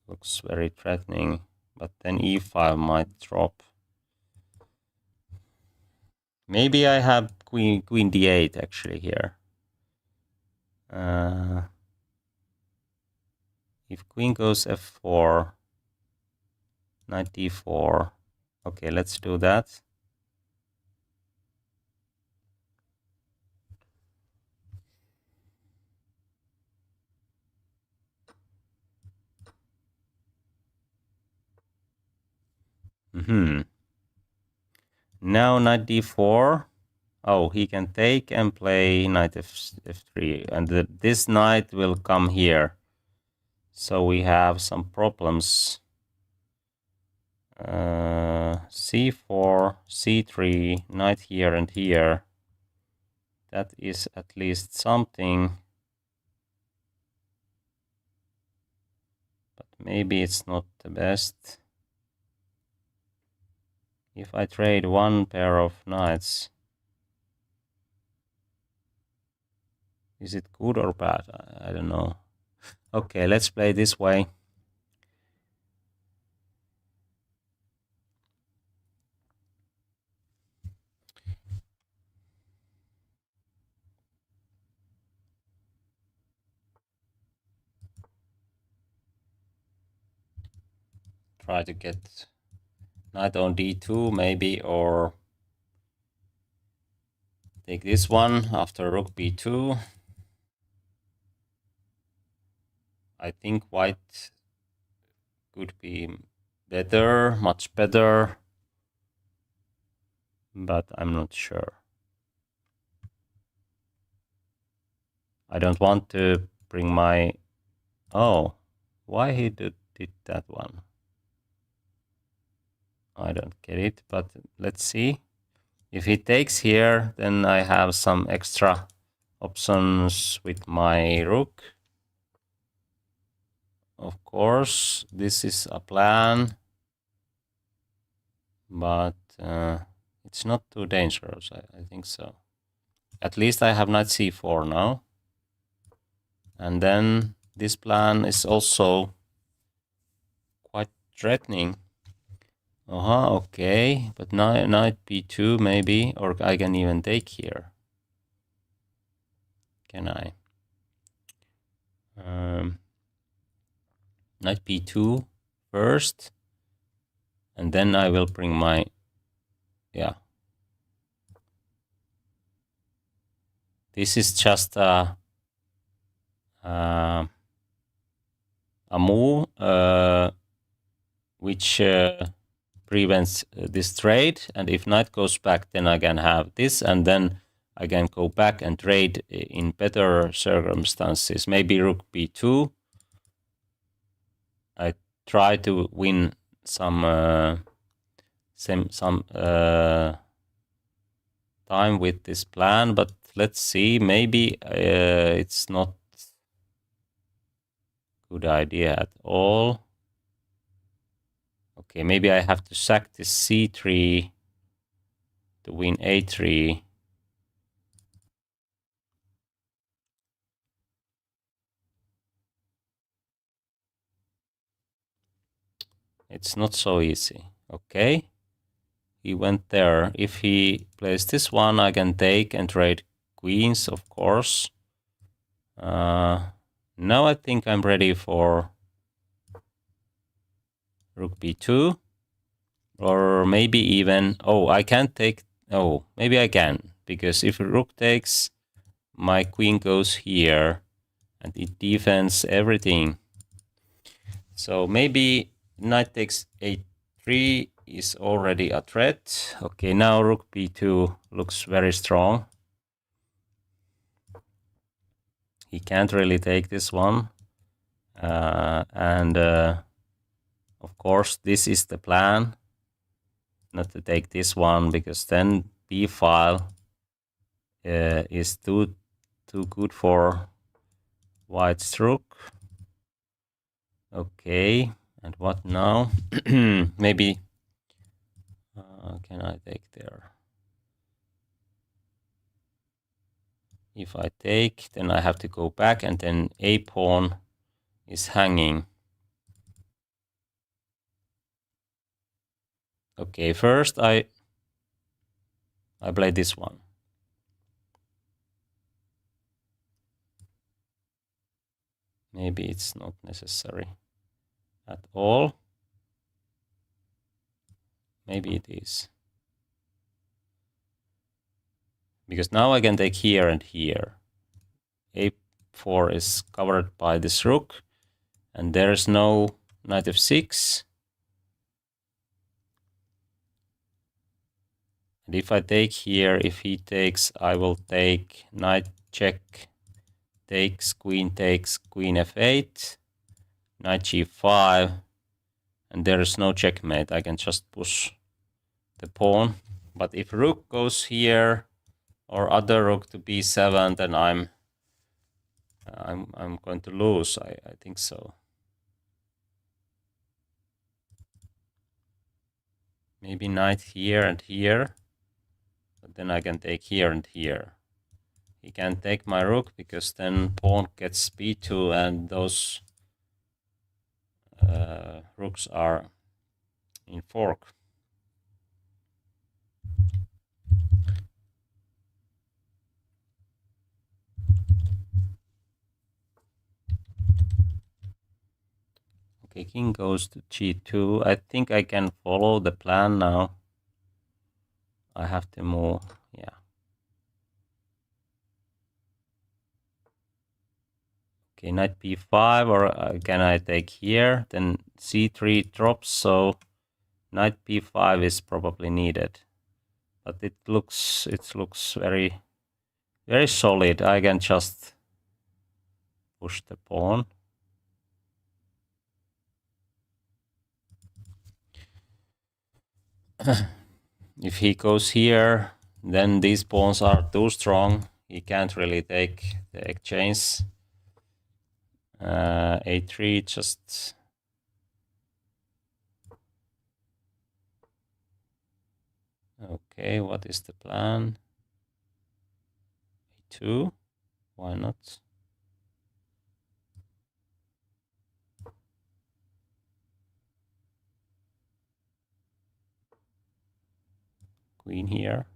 Looks very threatening, but then e5 might drop. Maybe I have queen d8 actually here. If queen goes f4, knight d4. Okay, let's do that. Now knight d4. Oh, he can take and play knight f3, and this knight will come here. So we have some problems. C4, c3, knight here and here. That is at least something. But maybe it's not the best. If I trade one pair of knights, is it good or bad? I don't know. Okay, let's play this way. Try to get knight on d2 maybe, or take this one after rook b2. I think white could be better, much better, but I'm not sure. I don't want to bring my... Oh, why he did that one? I don't get it, but let's see. If he takes here, then I have some extra options with my rook. Of course, this is a plan, but it's not too dangerous, I think so. At least I have knight c4 now. And then this plan is also quite threatening. Okay, but knight b2 maybe, or I can even take here. Can I? Knight b2 first, and then I will bring my... Yeah. This is just a move which prevents this trade, and if knight goes back, then I can have this, and then I can go back and trade in better circumstances. Maybe rook b2. I try to win some time with this plan, but let's see. Maybe it's not good idea at all. Okay, maybe I have to sack this c3 to win a3. It's not so easy. Okay, he went there. If he plays this one, I can take and trade queens, of course. Now I think I'm ready for rook b2. Or maybe even... Oh, I can't take... Oh, maybe I can. Because if rook takes, my queen goes here. And it defends everything. So maybe knight takes a3 is already a threat. Okay, now rook b2 looks very strong. He can't really take this one. Of course, this is the plan. Not to take this one, because then b file is too good for white's rook. Okay, and what now? Maybe can I take there? If I take, then I have to go back, and then a pawn is hanging. Okay, first I play this one. Maybe it's not necessary at all. Maybe it is. Because now I can take here and here. A4 is covered by this rook, and there's no knight f6. And if I take here, if he takes, I will take knight check, takes, queen f8, knight g5, and there is no checkmate. I can just push the pawn. But if rook goes here or other rook to b7, then I'm going to lose. I think so. Maybe knight here and here, but then I can take here and here. He can't take my rook because then pawn gets b2 and those rooks are in fork. Okay, king goes to g2. I think I can follow the plan now. I have to move, yeah. Okay, knight b5, or can I take here? Then c3 drops, so knight b5 is probably needed. But it looks very, very solid. I can just push the pawn. If he goes here, then these pawns are too strong. He can't really take the exchange. A3 just... Okay, what is the plan? A2, why not? Queen here.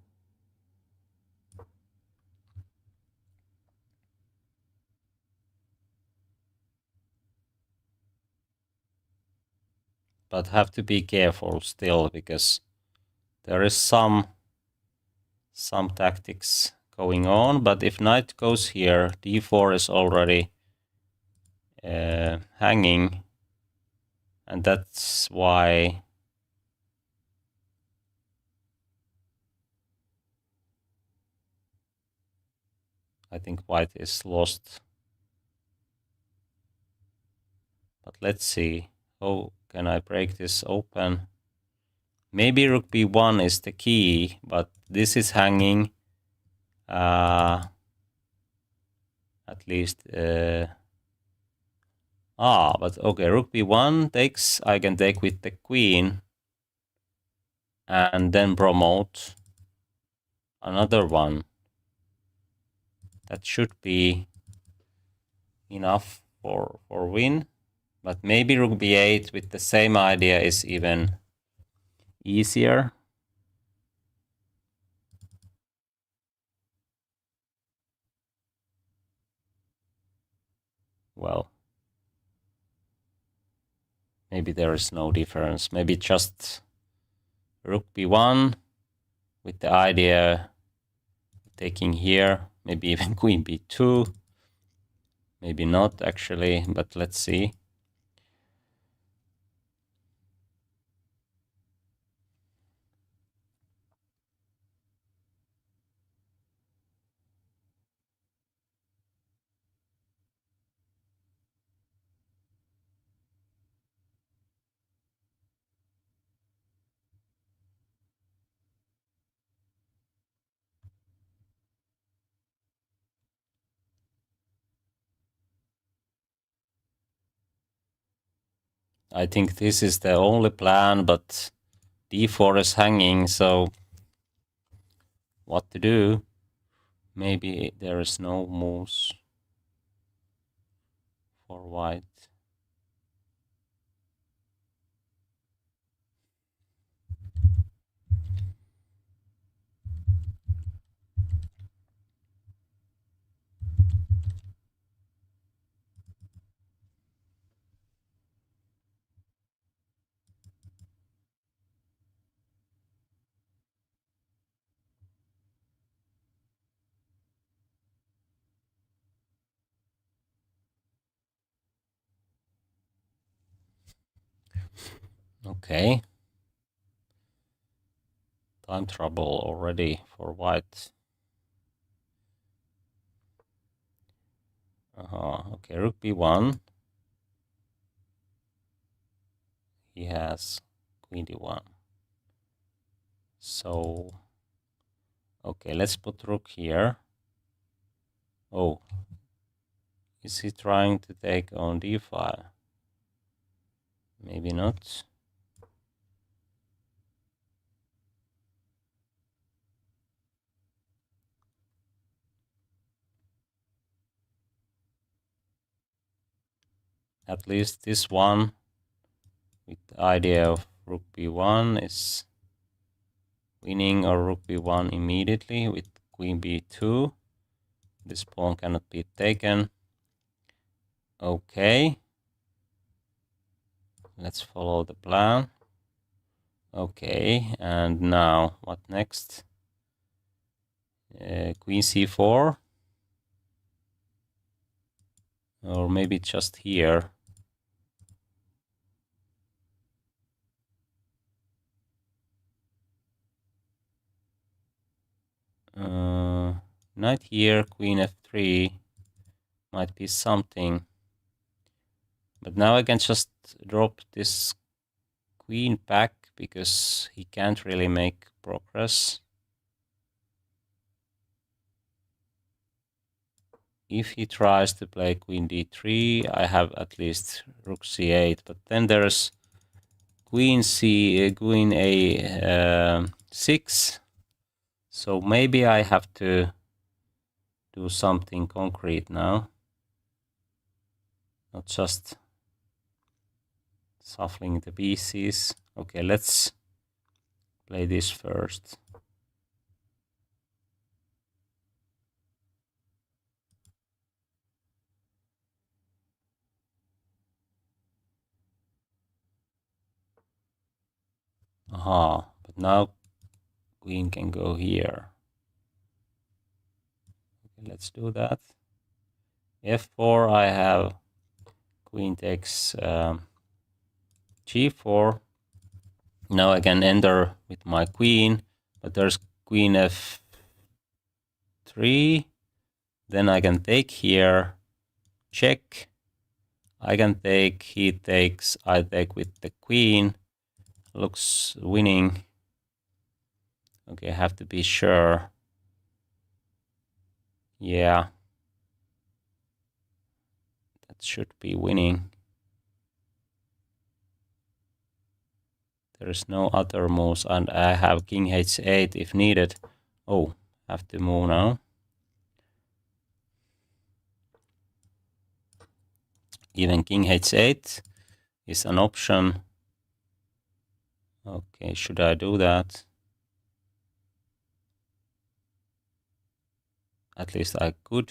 But have to be careful still, because there is some tactics going on. But if knight goes here, d4 is already hanging, and that's why I think white is lost. But let's see, how can I break this open? Maybe rook b1 is the key, but this is hanging. At least... but okay, rook b1 takes, I can take with the queen, and then promote another one. That should be enough for win. But maybe rook b8 with the same idea is even easier. Well, maybe there is no difference. Maybe just rook b1 with the idea taking here. Maybe even queen b2. Maybe not actually, but let's see. I think this is the only plan, but d4 is hanging, so what to do? Maybe there is no moves for white. Okay. Time trouble already for white. Okay, rook b1. He has queen d1. So, okay, let's put rook here. Oh, is he trying to take on d5? Maybe not. At least this one with the idea of rook b1 is winning, or rook b1 immediately with queen b2. This pawn cannot be taken. Okay. Let's follow the plan. Okay, and now what next? Queen c4. Or maybe just here. Knight here, queen f3 might be something. But now I can just drop this queen back because he can't really make progress. If he tries to play queen d3, I have at least rook c8. But then there's queen a6. So maybe I have to do something concrete now. Not just shuffling the pieces. Okay, let's play this first. Aha, but now queen can go here. Okay, let's do that. f4, I have queen takes g4. Now I can enter with my queen, but there's queen f3. Then I can take here, check. I can take, he takes, I take with the queen. Looks winning. Okay, I have to be sure. Yeah. That should be winning. There is no other moves, and I have king h8 if needed. Oh, have to move now. Even king h8 is an option. Okay, should I do that? At least I could.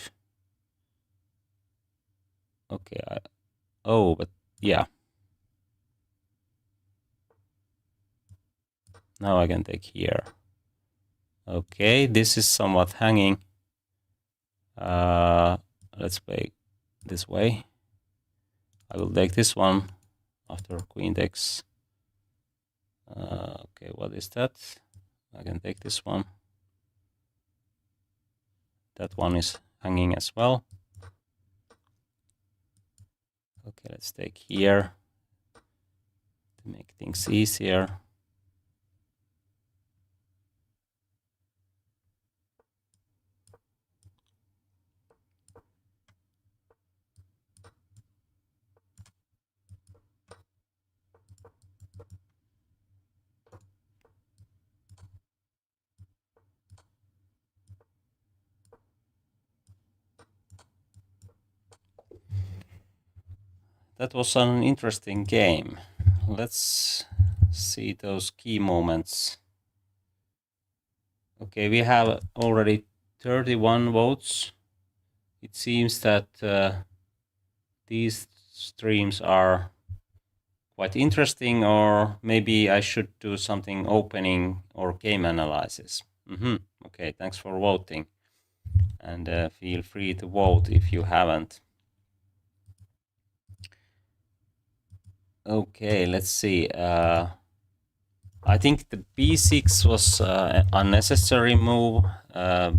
Okay, oh, but yeah. Now I can take here. Okay, this is somewhat hanging. Let's play this way. I will take this one after queen takes. Okay, what is that? I can take this one. That one is hanging as well. Okay, let's take here to make things easier. That was an interesting game. Let's see those key moments. Okay, we have already 31 votes. It seems that these streams are quite interesting, or maybe I should do something opening or game analysis. Okay, thanks for voting. And feel free to vote if you haven't. Okay, let's see. I think the b6 was unnecessary move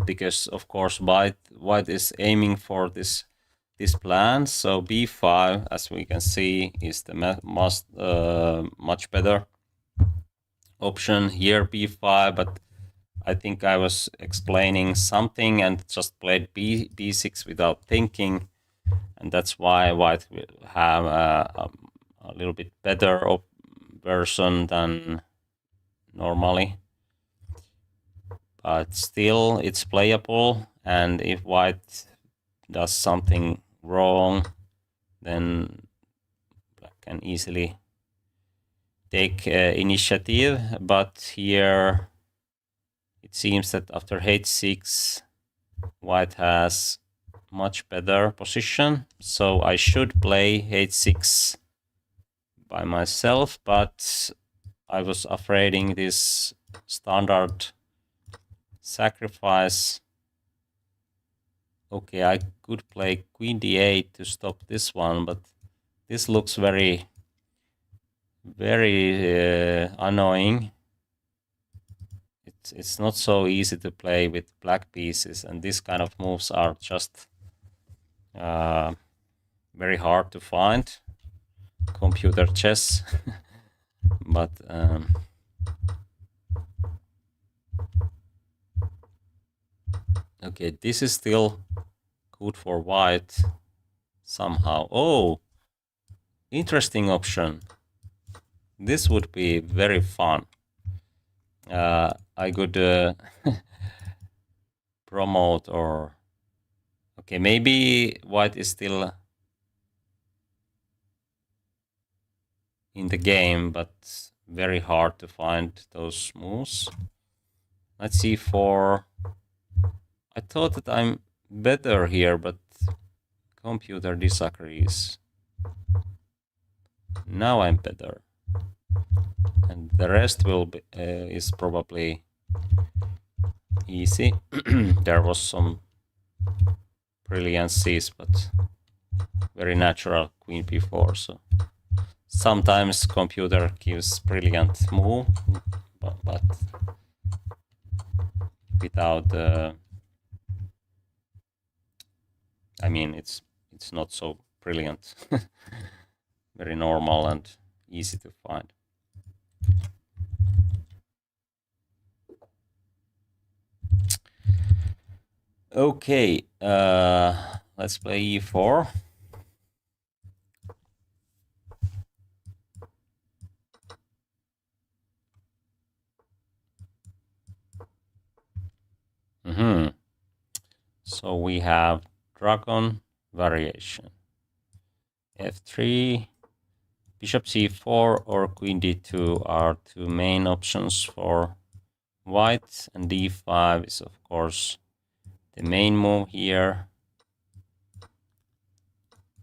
because of course white is aiming for this plan. So b5, as we can see, is the much better option here. b5, but I think I was explaining something and just played b6 without thinking, and that's why white will have a little bit better version than normally. But still, it's playable, and if white does something wrong, then black can easily take initiative. But here it seems that after h6, white has much better position, so I should play h6 by myself, but I was afraid this standard sacrifice. Okay, I could play queen d8 to stop this one, but this looks very annoying. It's not so easy to play with black pieces, and this kind of moves are just very hard to find. Computer chess. But okay, this is still good for white somehow. Oh, interesting option. This would be very fun. I could promote, or okay, maybe white is still in the game, but very hard to find those moves. Let's see for. I thought that I'm better here, but computer disagrees. Now I'm better, and the rest will be is probably easy. There was some brilliancies, but very natural queen b4. So sometimes computer gives brilliant move, but without. I mean, it's not so brilliant. Very normal and easy to find. Okay, let's play e4. So we have dragon variation. f3, bishop c4 or queen d2 are two main options for white, and d5 is of course the main move here.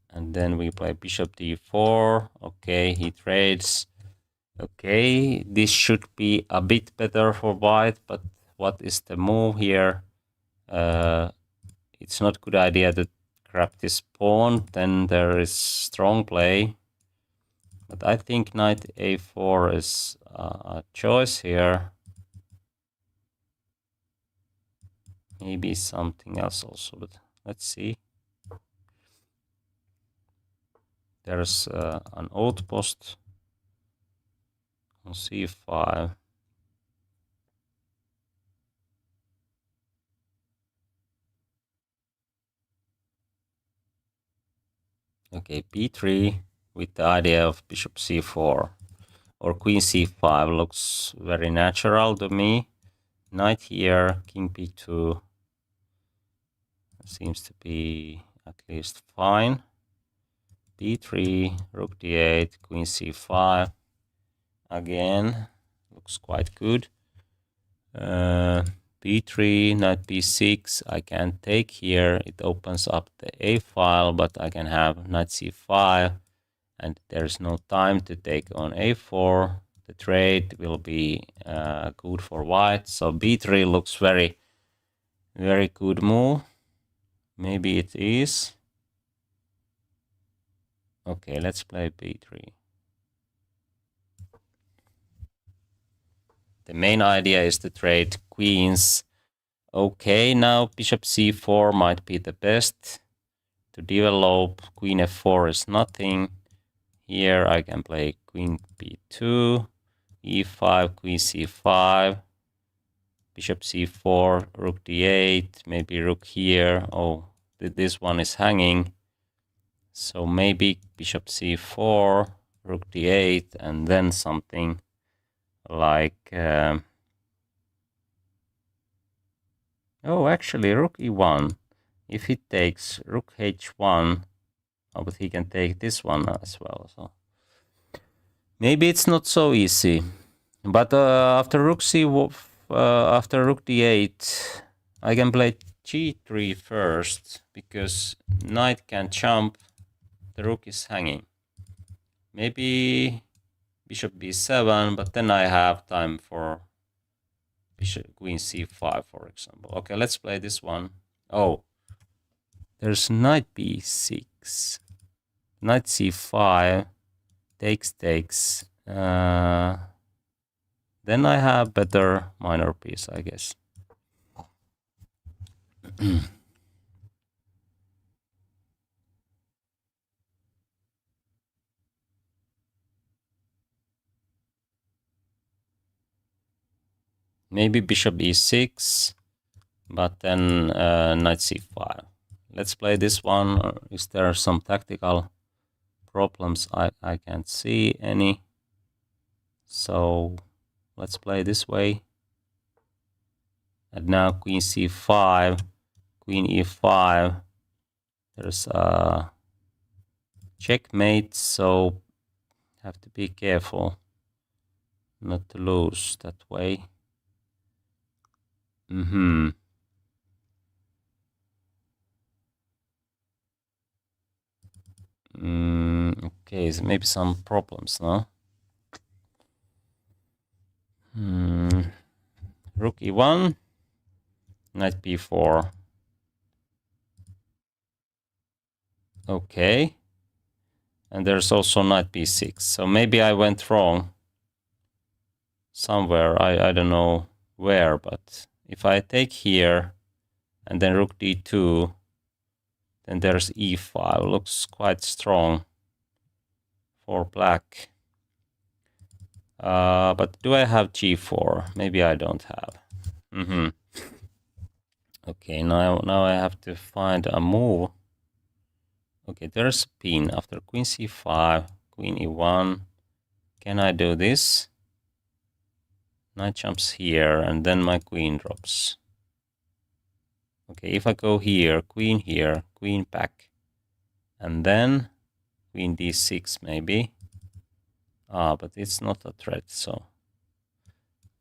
And then we play bishop d4. Okay, he trades. Okay, this should be a bit better for white, but what is the move here? It's not a good idea to grab this pawn, then there is strong play. But I think knight a4 is a choice here. Maybe something else also, but let's see. There's an outpost on c5. Okay, b3 with the idea of bishop c4 or queen c5 looks very natural to me. Knight here, king b2 seems to be at least fine. b3, rook d8, queen c5 again looks quite good. b3, knight b6, I can take here. It opens up the a file, but I can have knight c5, and there's no time to take on a4. The trade will be good for white. So b3 looks very, very good move. Maybe it is. Okay, let's play b3. the main idea is to trade queens. Okay, now bishop c4 might be the best to develop. Queen f4 is nothing. Here I can play queen b2, e5, queen c5, bishop c4, rook d8, maybe rook here. Oh, this one is hanging. So maybe bishop c4, rook d8, and then something like... oh, actually, rook e1. If he takes rook h1, oh, but he can take this one as well. So maybe it's not so easy. But after rook after rook d8, I can play g3 first because knight can jump. The rook is hanging. Maybe bishop b7, but then I have time for bishop queen c5, for example. Okay, let's play this one. Oh, there's knight b6, knight c5, takes. Then I have better minor piece, I guess. Maybe bishop e6, but then knight c5. Let's play this one. Is there some tactical problems? I can't see any. So let's play this way. And now queen c5, queen e5. There's a checkmate, so have to be careful not to lose that way. Okay, so maybe some problems, no? Rook e1, knight b4. Okay. And there's also knight b6. So maybe I went wrong somewhere. I don't know where, but if I take here and then rook d2, then there's e5. Looks quite strong for black. But do I have g4? Maybe I don't have. Okay, now I have to find a move. Okay, there's a pin after queen c5, queen e1. Can I do this? Knight jumps here, and then my queen drops. Okay, if I go here, queen back, and then queen d6 maybe. But it's not a threat, so.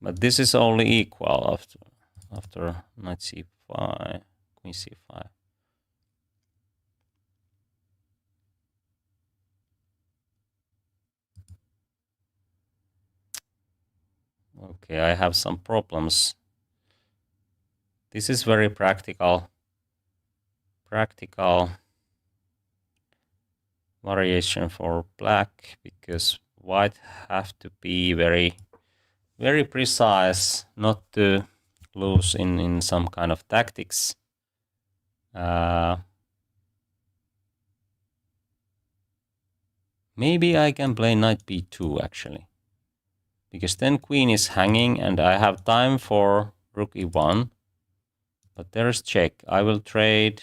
But this is only equal after knight c5, queen c5. Okay, I have some problems. This is very practical variation for black, because white have to be very precise not to lose in some kind of tactics. Maybe I can play knight b2 actually, because then queen is hanging and I have time for rook e1. But there's check. I will trade,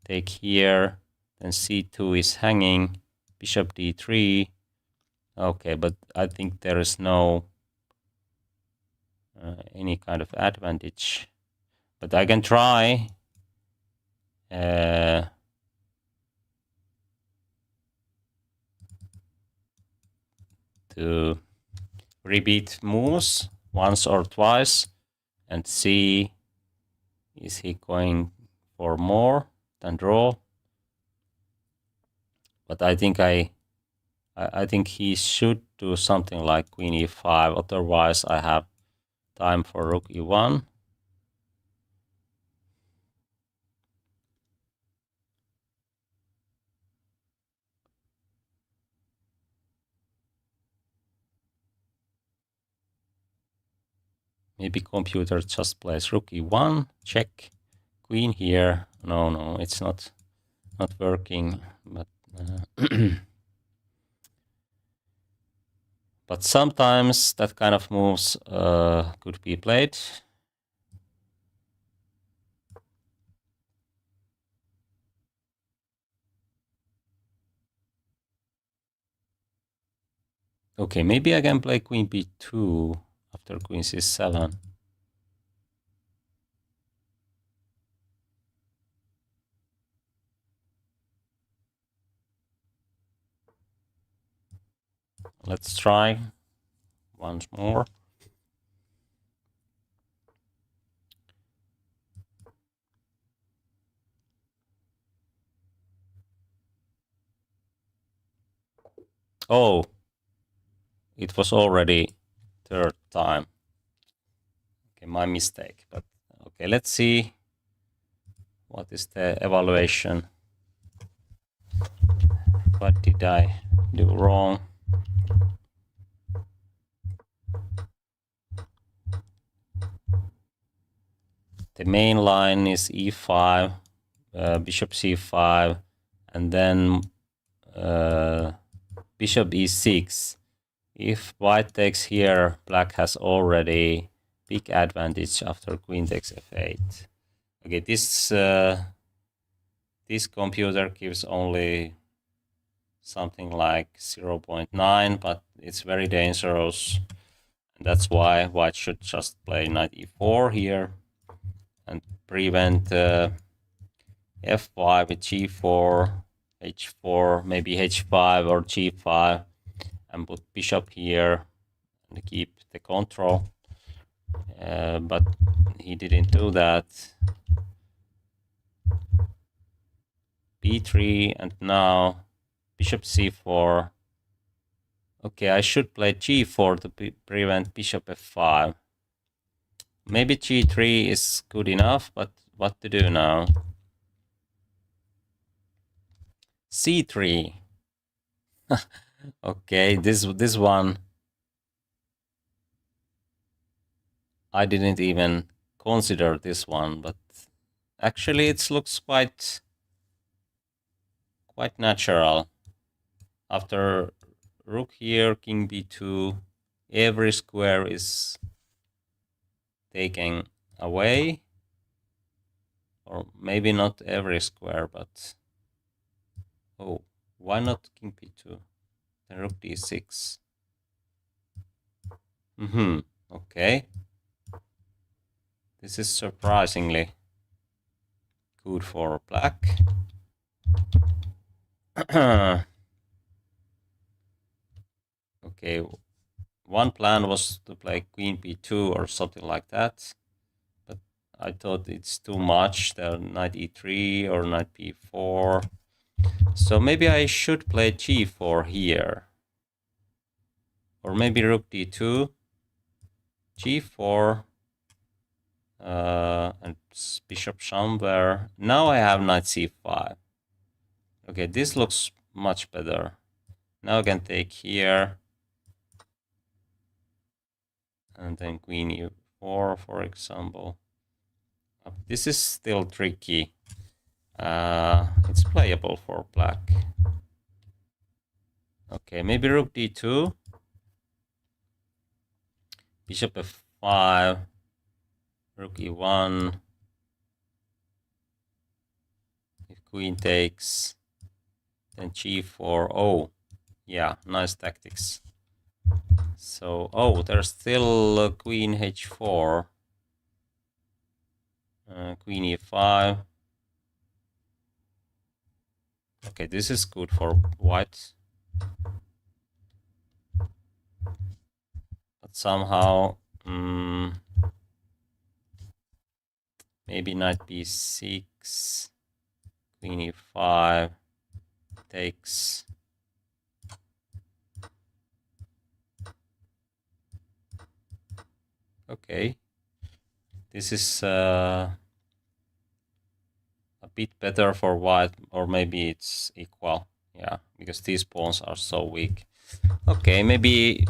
take here, then c2 is hanging, bishop d3. Okay, but I think there is no any kind of advantage. But I can try. To repeat moves once or twice and see is he going for more than draw. But I think I think he should do something like queen e5, otherwise I have time for rook e1. Maybe computer just plays rook e1, check, queen here. No, it's not working. But but sometimes that kind of moves could be played. Okay, maybe I can play queen b2 after queen c7. Let's try once more. Oh, it was already third time. Okay, my mistake. But okay, let's see what is the evaluation. What did I do wrong? The main line is e5, bishop c5, and then bishop e6. If white takes here, black has already big advantage after queen takes f8. Okay, this computer gives only something like 0.9, but it's very dangerous. And that's why white should just play knight e4 here and prevent f5 with g4, h4, maybe h5 or g5, and put bishop here and keep the control. But he didn't do that. b3, and now bishop c4. Okay, I should play g4 to prevent bishop f5. Maybe g3 is good enough, but what to do now? c3. Okay, this one I didn't even consider this one, but actually it looks quite natural. After rook here, king b2, every square is taken away, or maybe not every square, but oh, why not king b2? Then rook d6. Okay. This is surprisingly good for black. Okay, one plan was to play queen b2 or something like that, but I thought it's too much, the knight e3 or knight b4. So maybe I should play g4 here. Or maybe rook d2, g4, and bishop somewhere. Now I have knight c5. Okay, this looks much better. Now I can take here. And then queen e4, for example. This is still tricky. It's playable for black. Okay, maybe rook d2. Bishop f5. Rook e1. If queen takes, then g4. Oh, yeah, nice tactics. So, oh, there's still queen h4. Queen e5. Okay, this is good for white. But somehow, maybe knight b6, queen e5 takes. Okay, this is a bit better for white, or maybe it's equal. Yeah, because these pawns are so weak. Okay, maybe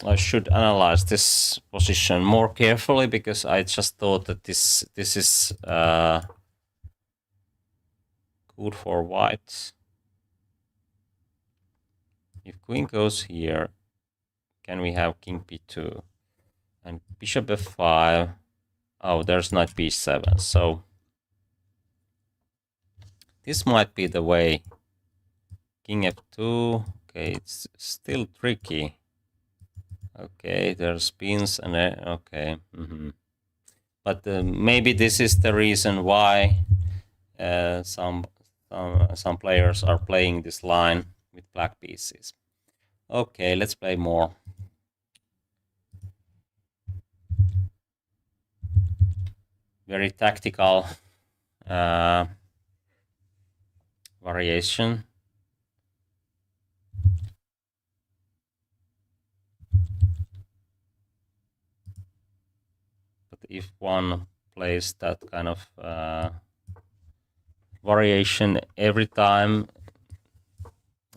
I should analyze this position more carefully, because I just thought that this is good for white. If queen goes here, can we have king b2 and bishop f5? Oh, there's knight b7. So this might be the way. King f2. Okay, it's still tricky. Okay, there's spins and okay. But maybe this is the reason why some players are playing this line with black pieces. Okay, let's play more. Very tactical variation. But if one plays that kind of variation every time,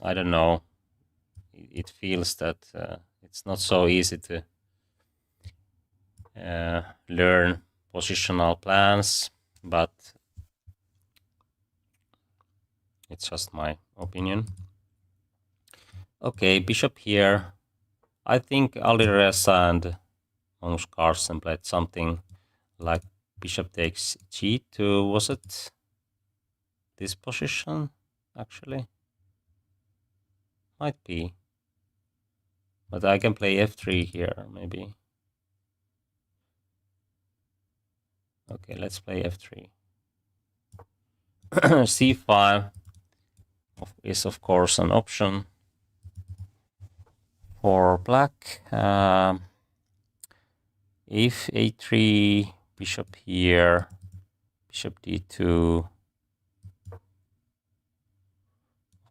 I don't know, it feels that it's not so easy to learn positional plans, but it's just my opinion. Okay, bishop here. I think Alireza and Magnus Carlsen played something like bishop takes g2. Was it this position, actually? Might be. But I can play f3 here, maybe. Okay, let's play f3. c5 is, of course, an option for black. If a3, bishop here, bishop d2. Of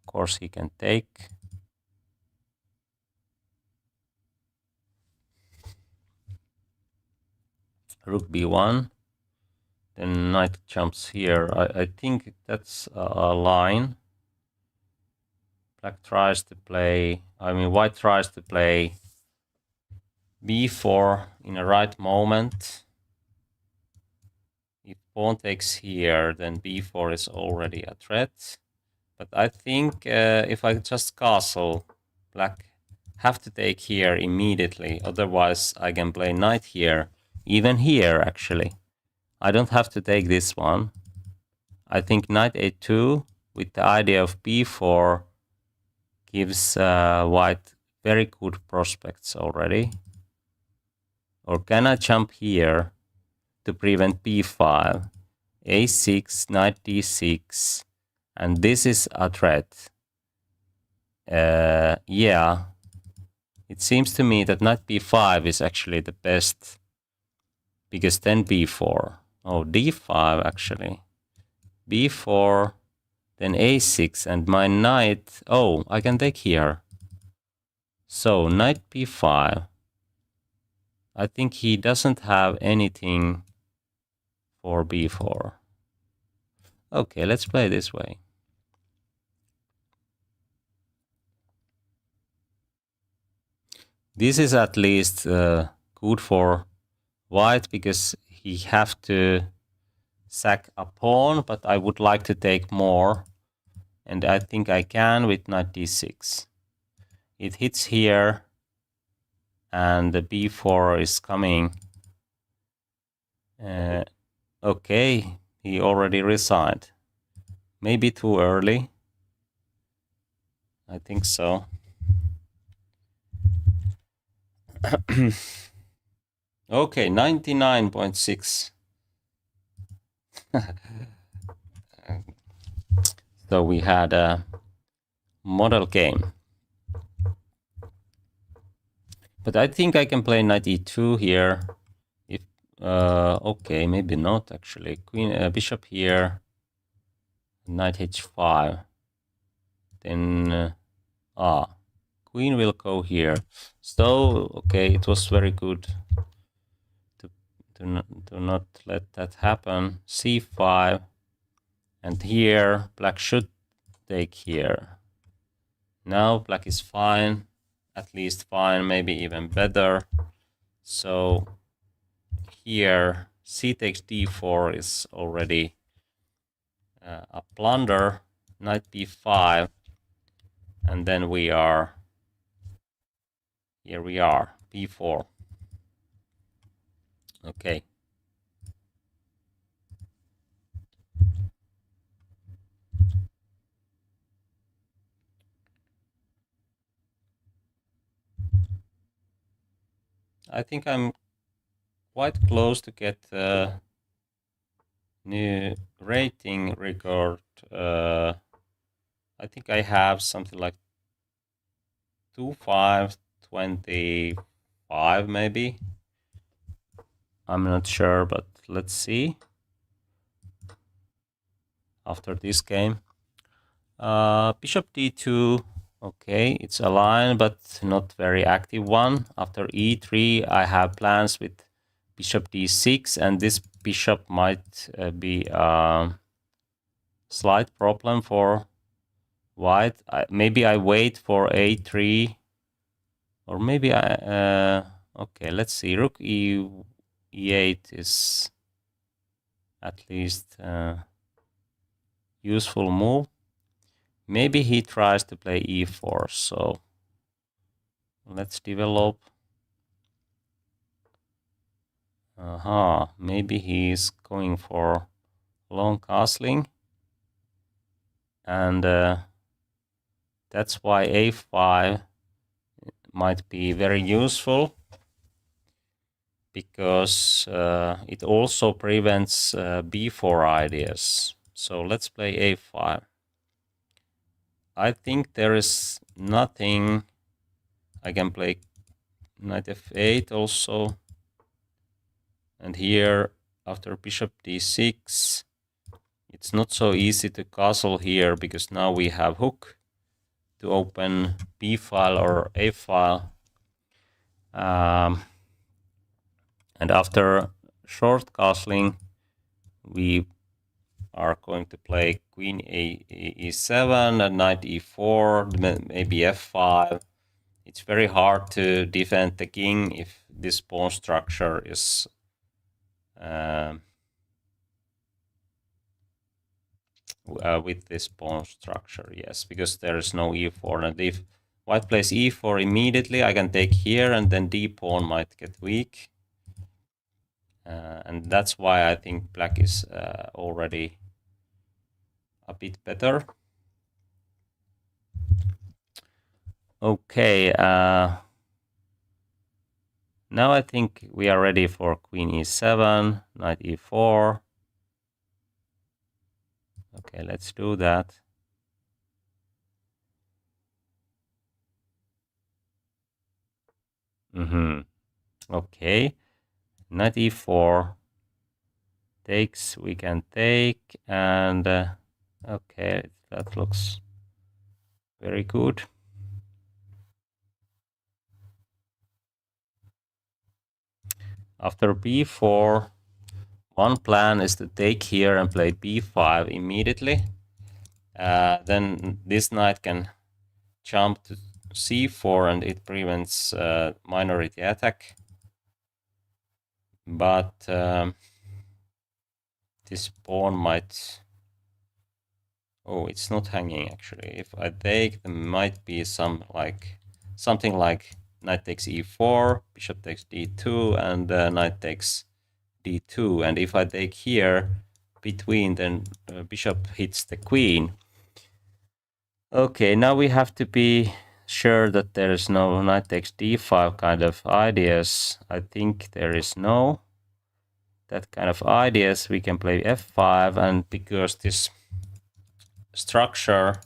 course, he can take. Rook b1. Then knight jumps here. I think that's a line. Black tries to play, white tries to play b4 in a right moment. If pawn takes here, then b4 is already a threat. But I think if I just castle, black have to take here immediately. Otherwise, I can play knight here, even here, actually. I don't have to take this one. I think knight a2 with the idea of b4 gives white very good prospects already. Or can I jump here to prevent b5, a6, knight d6, and this is a threat. Yeah, it seems to me that knight b5 is actually the best, because then b4. Oh, d5 actually. b4, then a6, and my knight. Oh, I can take here. So knight b5. I think he doesn't have anything for b4. Okay, let's play this way. This is at least good for white, because he have to sack a pawn, but I would like to take more. And I think I can with knight d6. It hits here, and the b4 is coming. Okay, he already resigned. Maybe too early. I think so. Okay, 99.6. So we had a model game. But I think I can play knight e2 here. If okay, maybe not actually. Queen, bishop here, knight h5. Then queen will go here. So okay, it was very good to not let that happen. c5, and here black should take here. Now black is fine. at least fine, maybe even better. So here c takes d4 is already a blunder. Knight b5, and then we are here. We are b4. Okay. I think I'm quite close to get a new rating record. I think I have something like 2525 maybe. I'm not sure, but let's see after this game. Bishop d2. Okay, it's a line, but not very active one. After e3, I have plans with bishop d6, and this bishop might be a slight problem for white. Maybe I wait for a3, or maybe I... okay, let's see. Rook e8 is at least a useful move. Maybe he tries to play e4, so let's develop. Maybe he's going for long castling, and that's why a5 might be very useful, because it also prevents b4 ideas. So let's play a5. I think there is nothing. I can play knight f8 also. And here, after bishop d6, it's not so easy to castle here, because now we have hook to open b file or a file. And after short castling, we are going to play queen e7 and knight e4, maybe f5. It's very hard to defend the king if this pawn structure is with this pawn structure, yes, because there is no e4. And if white plays e4 immediately, I can take here, and then d pawn might get weak. And that's why I think black is already a bit better. Okay, now I think we are ready for queen e7, knight e4. Okay, let's do that. Okay, knight e4 takes, we can take, and okay, that looks very good. After b4, one plan is to take here and play b5 immediately. Then this knight can jump to c4, and it prevents minority attack. But this pawn might... oh, it's not hanging actually. If I take, there might be something like knight takes e4, bishop takes d2, and knight takes d2. And if I take here between, then bishop hits the queen. Okay, now we have to be sure that there is no knight takes d5 kind of ideas. I think there is no that kind of ideas. We can play f5, and because this structure,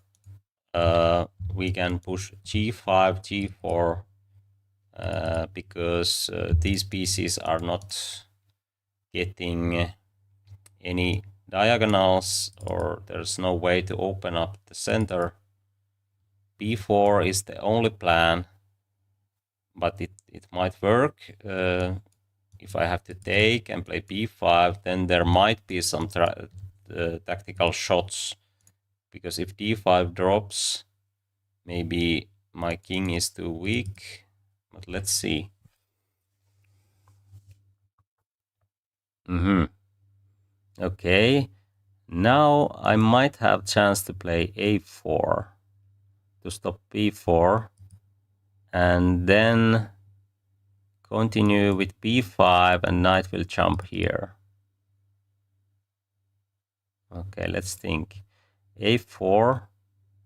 we can push g5, g4, because these pieces are not getting any diagonals, or there's no way to open up the center. b4 is the only plan, but it might work. If I have to take and play b5, then there might be some tactical shots, because if d5 drops, maybe my king is too weak, but let's see. Okay, now I might have chance to play a4 to stop b4, and then continue with b5, and knight will jump here. Okay, let's think. a4,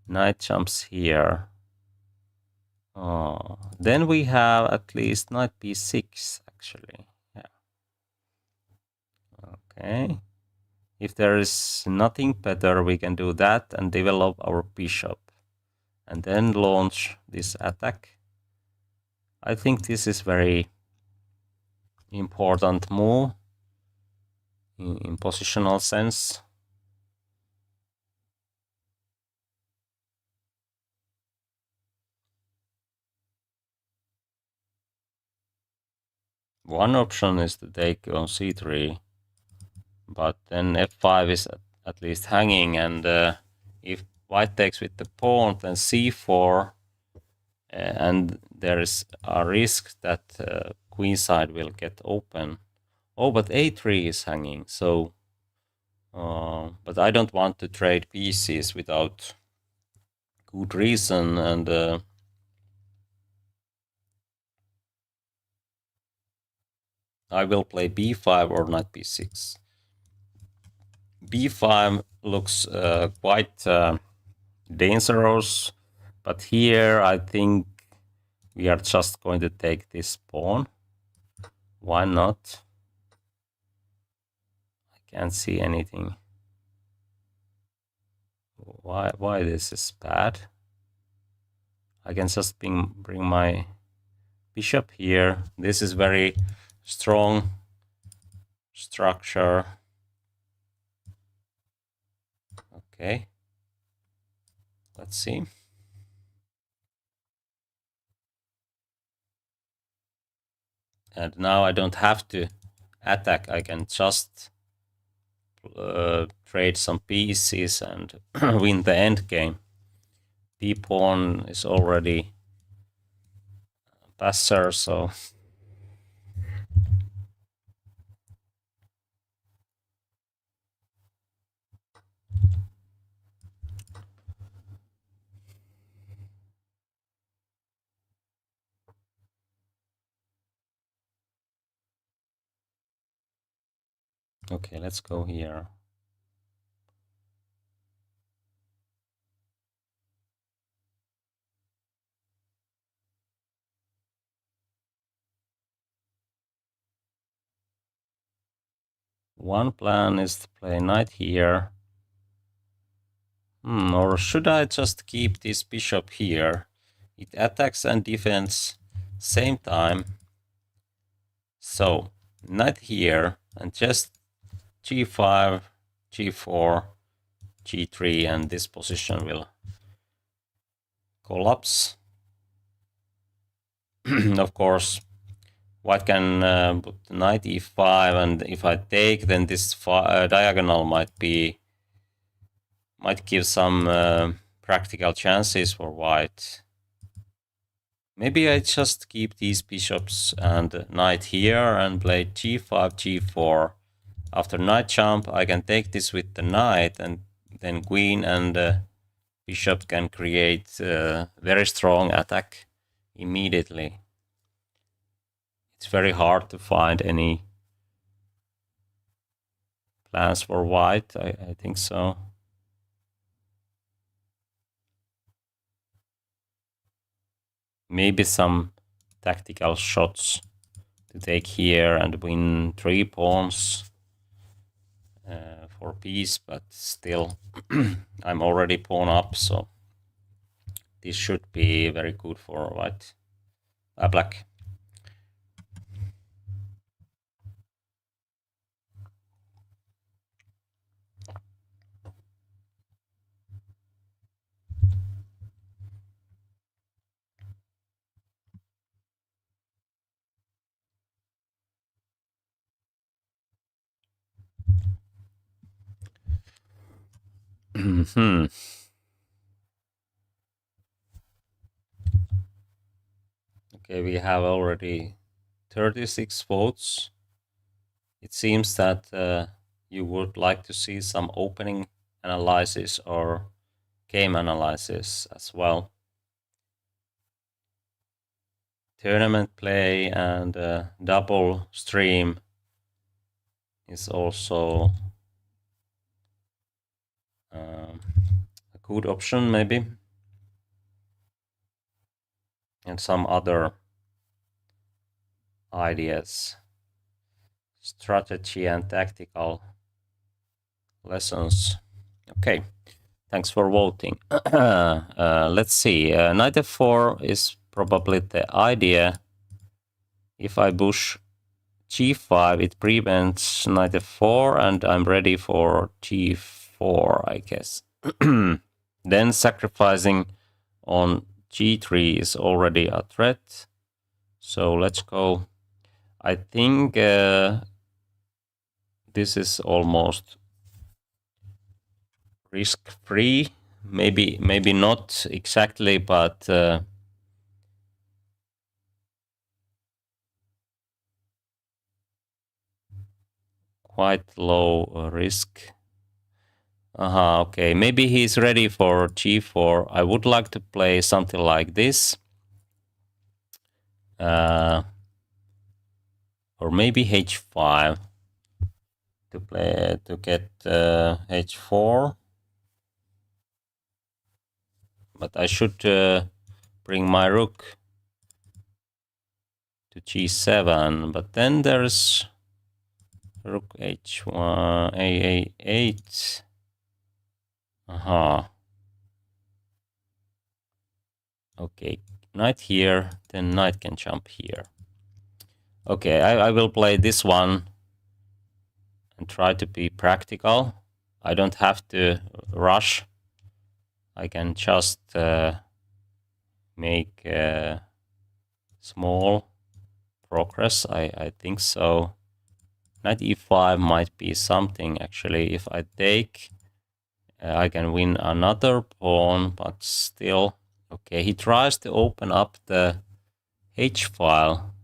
knight jumps here. Oh, then we have at least knight b6, actually. Yeah. Okay. If there is nothing better, we can do that and develop our bishop. And then launch this attack. I think this is very important move in positional sense. One option is to take on c3, but then f5 is at least hanging, and if white takes with the pawn, then c4, and there is a risk that queen side will get open. Oh, but a3 is hanging, so but I don't want to trade pieces without good reason, and I will play b5 or knight b6. b5 looks quite dangerous, but here I think we are just going to take this pawn. Why not? I can't see anything. Why this is bad? I can just bring my bishop here. This is very strong structure. Okay. Let's see. And now I don't have to attack. I can just trade some pieces and win the end game. B pawn is already passer, so okay, let's go here. One plan is to play knight here. Or should I just keep this bishop here? It attacks and defends same time. So knight here and just g5, g4, g3, and this position will collapse. Of course, white can put knight e5, and if I take, then this diagonal might give some practical chances for white. Maybe I just keep these bishops and knight here and play g5, g4. After knight jump, I can take this with the knight, and then queen and bishop can create very strong attack immediately. It's very hard to find any plans for white, I think so. Maybe some tactical shots to take here and win 3 pawns for peace, but still I'm already pawn up, so this should be very good for white, black. Okay, we have already 36 votes. It seems that you would like to see some opening analysis or game analysis as well. Tournament play and double stream is also a good option, maybe. And some other ideas, strategy and tactical lessons. Okay, thanks for voting. Let's see, knight f4 is probably the idea. If I push g5, it prevents knight f4, and I'm ready for g4, I guess. Then sacrificing on g3 is already a threat. So let's go. I think this is almost risk-free. Maybe not exactly, but quite low risk. Okay, maybe he's ready for g4. I would like to play something like this. Or maybe h5 to get h4. But I should bring my rook to g7. But then there's rook h1, a8. Okay, knight here, then knight can jump here. Okay, I will play this one and try to be practical. I don't have to rush. I can just make small progress. I think so. Knight e5 might be something, actually. If I take, I can win another pawn, but still. Okay, he tries to open up the H file.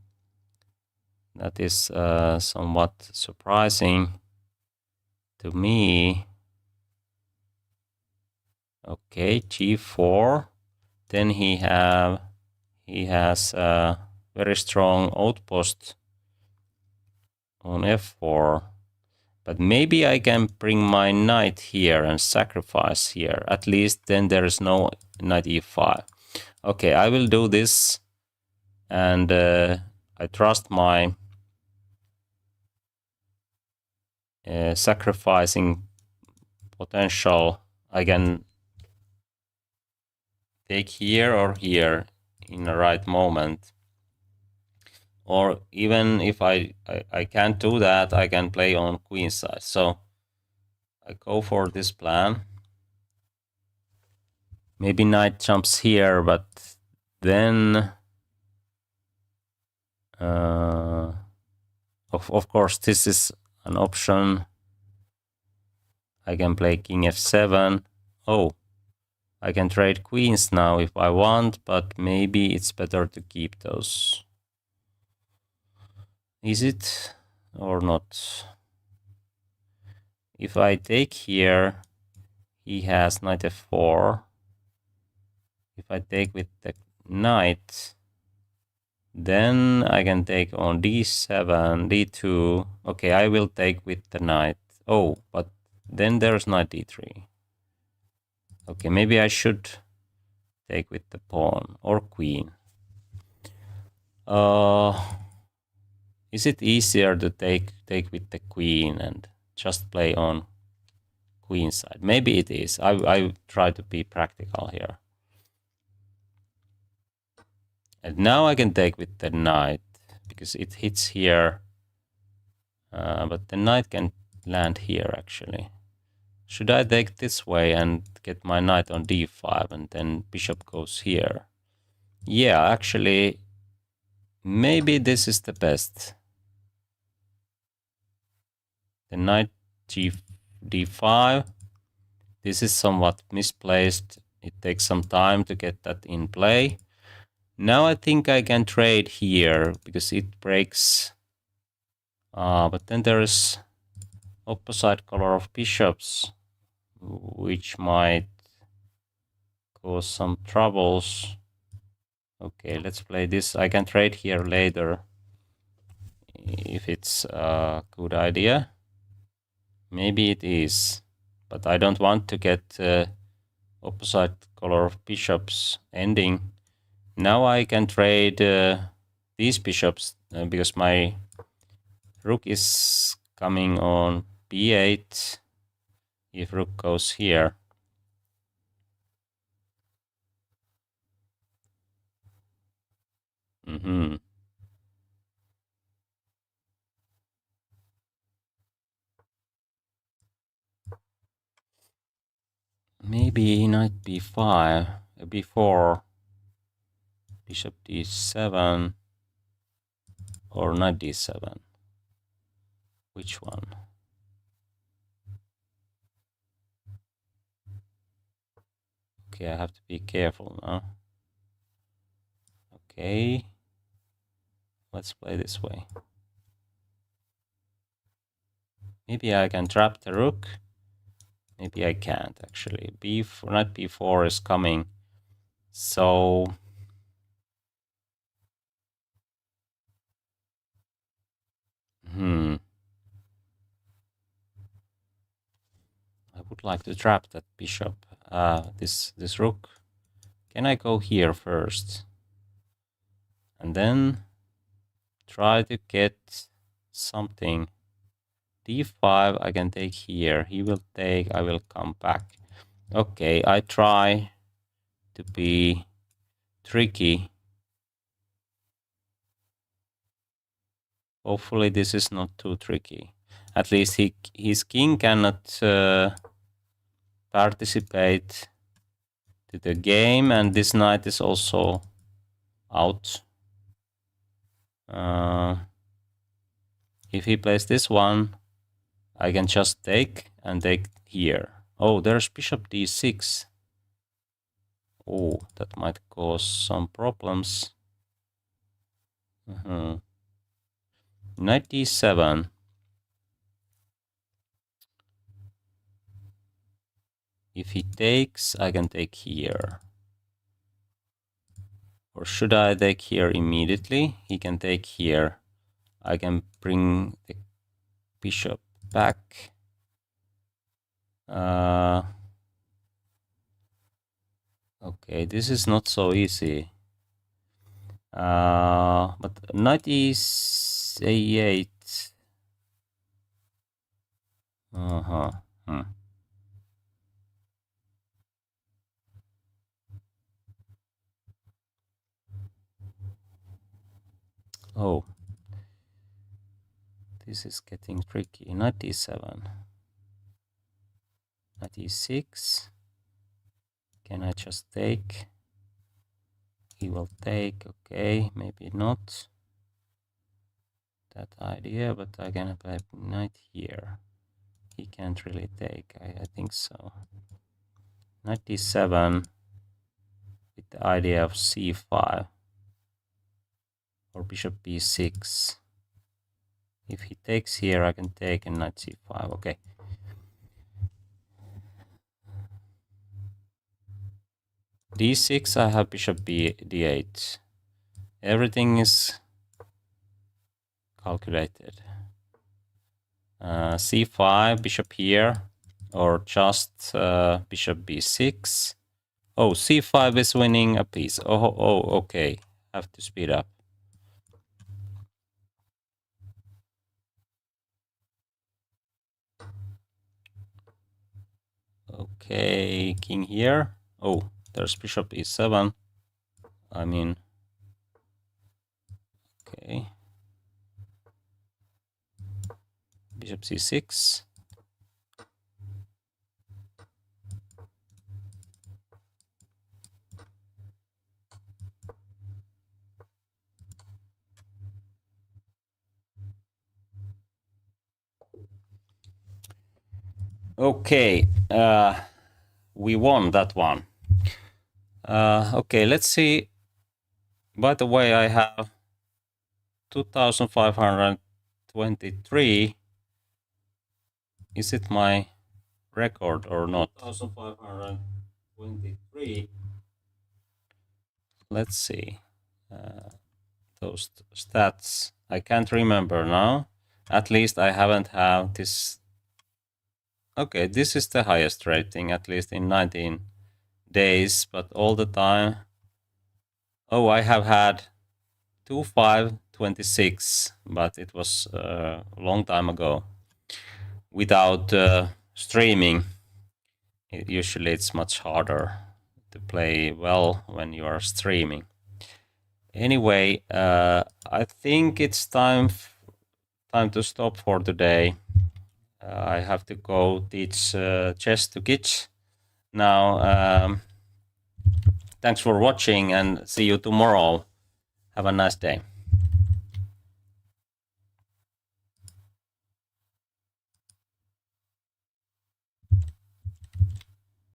That is somewhat surprising to me. Okay, g4. Then he has a very strong outpost on f4. But maybe I can bring my knight here and sacrifice here. At least then there is no knight e5. Okay, I will do this. And I trust my sacrificing potential. I can take here or here in the right moment. Or even if I can't do that, I can play on queen side. So I go for this plan. Maybe knight jumps here, but then of course this is an option. I can play king f7. Oh, I can trade queens now if I want, but maybe it's better to keep those. Is it or not? If I take here, he has knight f4. If I take with the knight, then I can take on d7, d2. Okay, I will take with the knight. Oh, but then there's knight d3. Okay, maybe I should take with the pawn or queen. Is it easier to take with the queen and just play on queen side? Maybe it is. I try to be practical here. And now I can take with the knight because it hits here. But the knight can land here actually. Should I take this way and get my knight on d5 and then bishop goes here? Yeah, actually, maybe this is the best. The knight d5. This is somewhat misplaced. It takes some time to get that in play. Now I think I can trade here because it breaks. But then there is opposite color of bishops, which might cause some troubles. Okay, let's play this. I can trade here later if it's a good idea. Maybe it is, but I don't want to get opposite color of bishops ending. Now I can trade these bishops because my rook is coming on b8 if rook goes here. Maybe knight b5, b4, bishop d7, or knight d7. Which one? Okay, I have to be careful now. Okay, let's play this way. Maybe I can trap the rook. Maybe I can't actually. B4, knight b4 is coming. So I would like to trap that bishop. This rook. Can I go here first? And then try to get something. d5 I can take here. He will take, I will come back. Okay, I try to be tricky. Hopefully this is not too tricky. At least his king cannot participate to the game, and this knight is also out. If he plays this one, I can just take and take here. Oh, there's bishop d6. Oh, that might cause some problems. Knight d7. If he takes, I can take here. Or should I take here immediately? He can take here. I can bring the bishop back. Okay, this is not so easy. But knight is a8. Oh, this is getting tricky. Knight d7. Knight e6. Can I just take? He will take. Okay, maybe not that idea, but I can play knight here. He can't really take. I think so. Knight d7 with the idea of c5 or bishop b6. If he takes here, I can take and knight c5. Okay. d6, I have bishop d8. Everything is calculated. c5, bishop here, or just bishop b6. Oh, c5 is winning a piece. Oh, okay. Have to speed up. Okay, king here. Oh, there's bishop e7. I mean, okay. Bishop c6. Okay, we won that one. Okay, let's see By the way, I have 2523. Is it my record or not? 2523. Let's see. Those stats. I can't remember now. At least I haven't had this. Okay, this is the highest rating, at least in 19 days, but all the time. Oh, I have had 2526, but it was a long time ago. Without streaming, usually it's much harder to play well when you are streaming. Anyway, I think it's time to stop for today. I have to go teach chess to kids now. Thanks for watching and see you tomorrow. Have a nice day.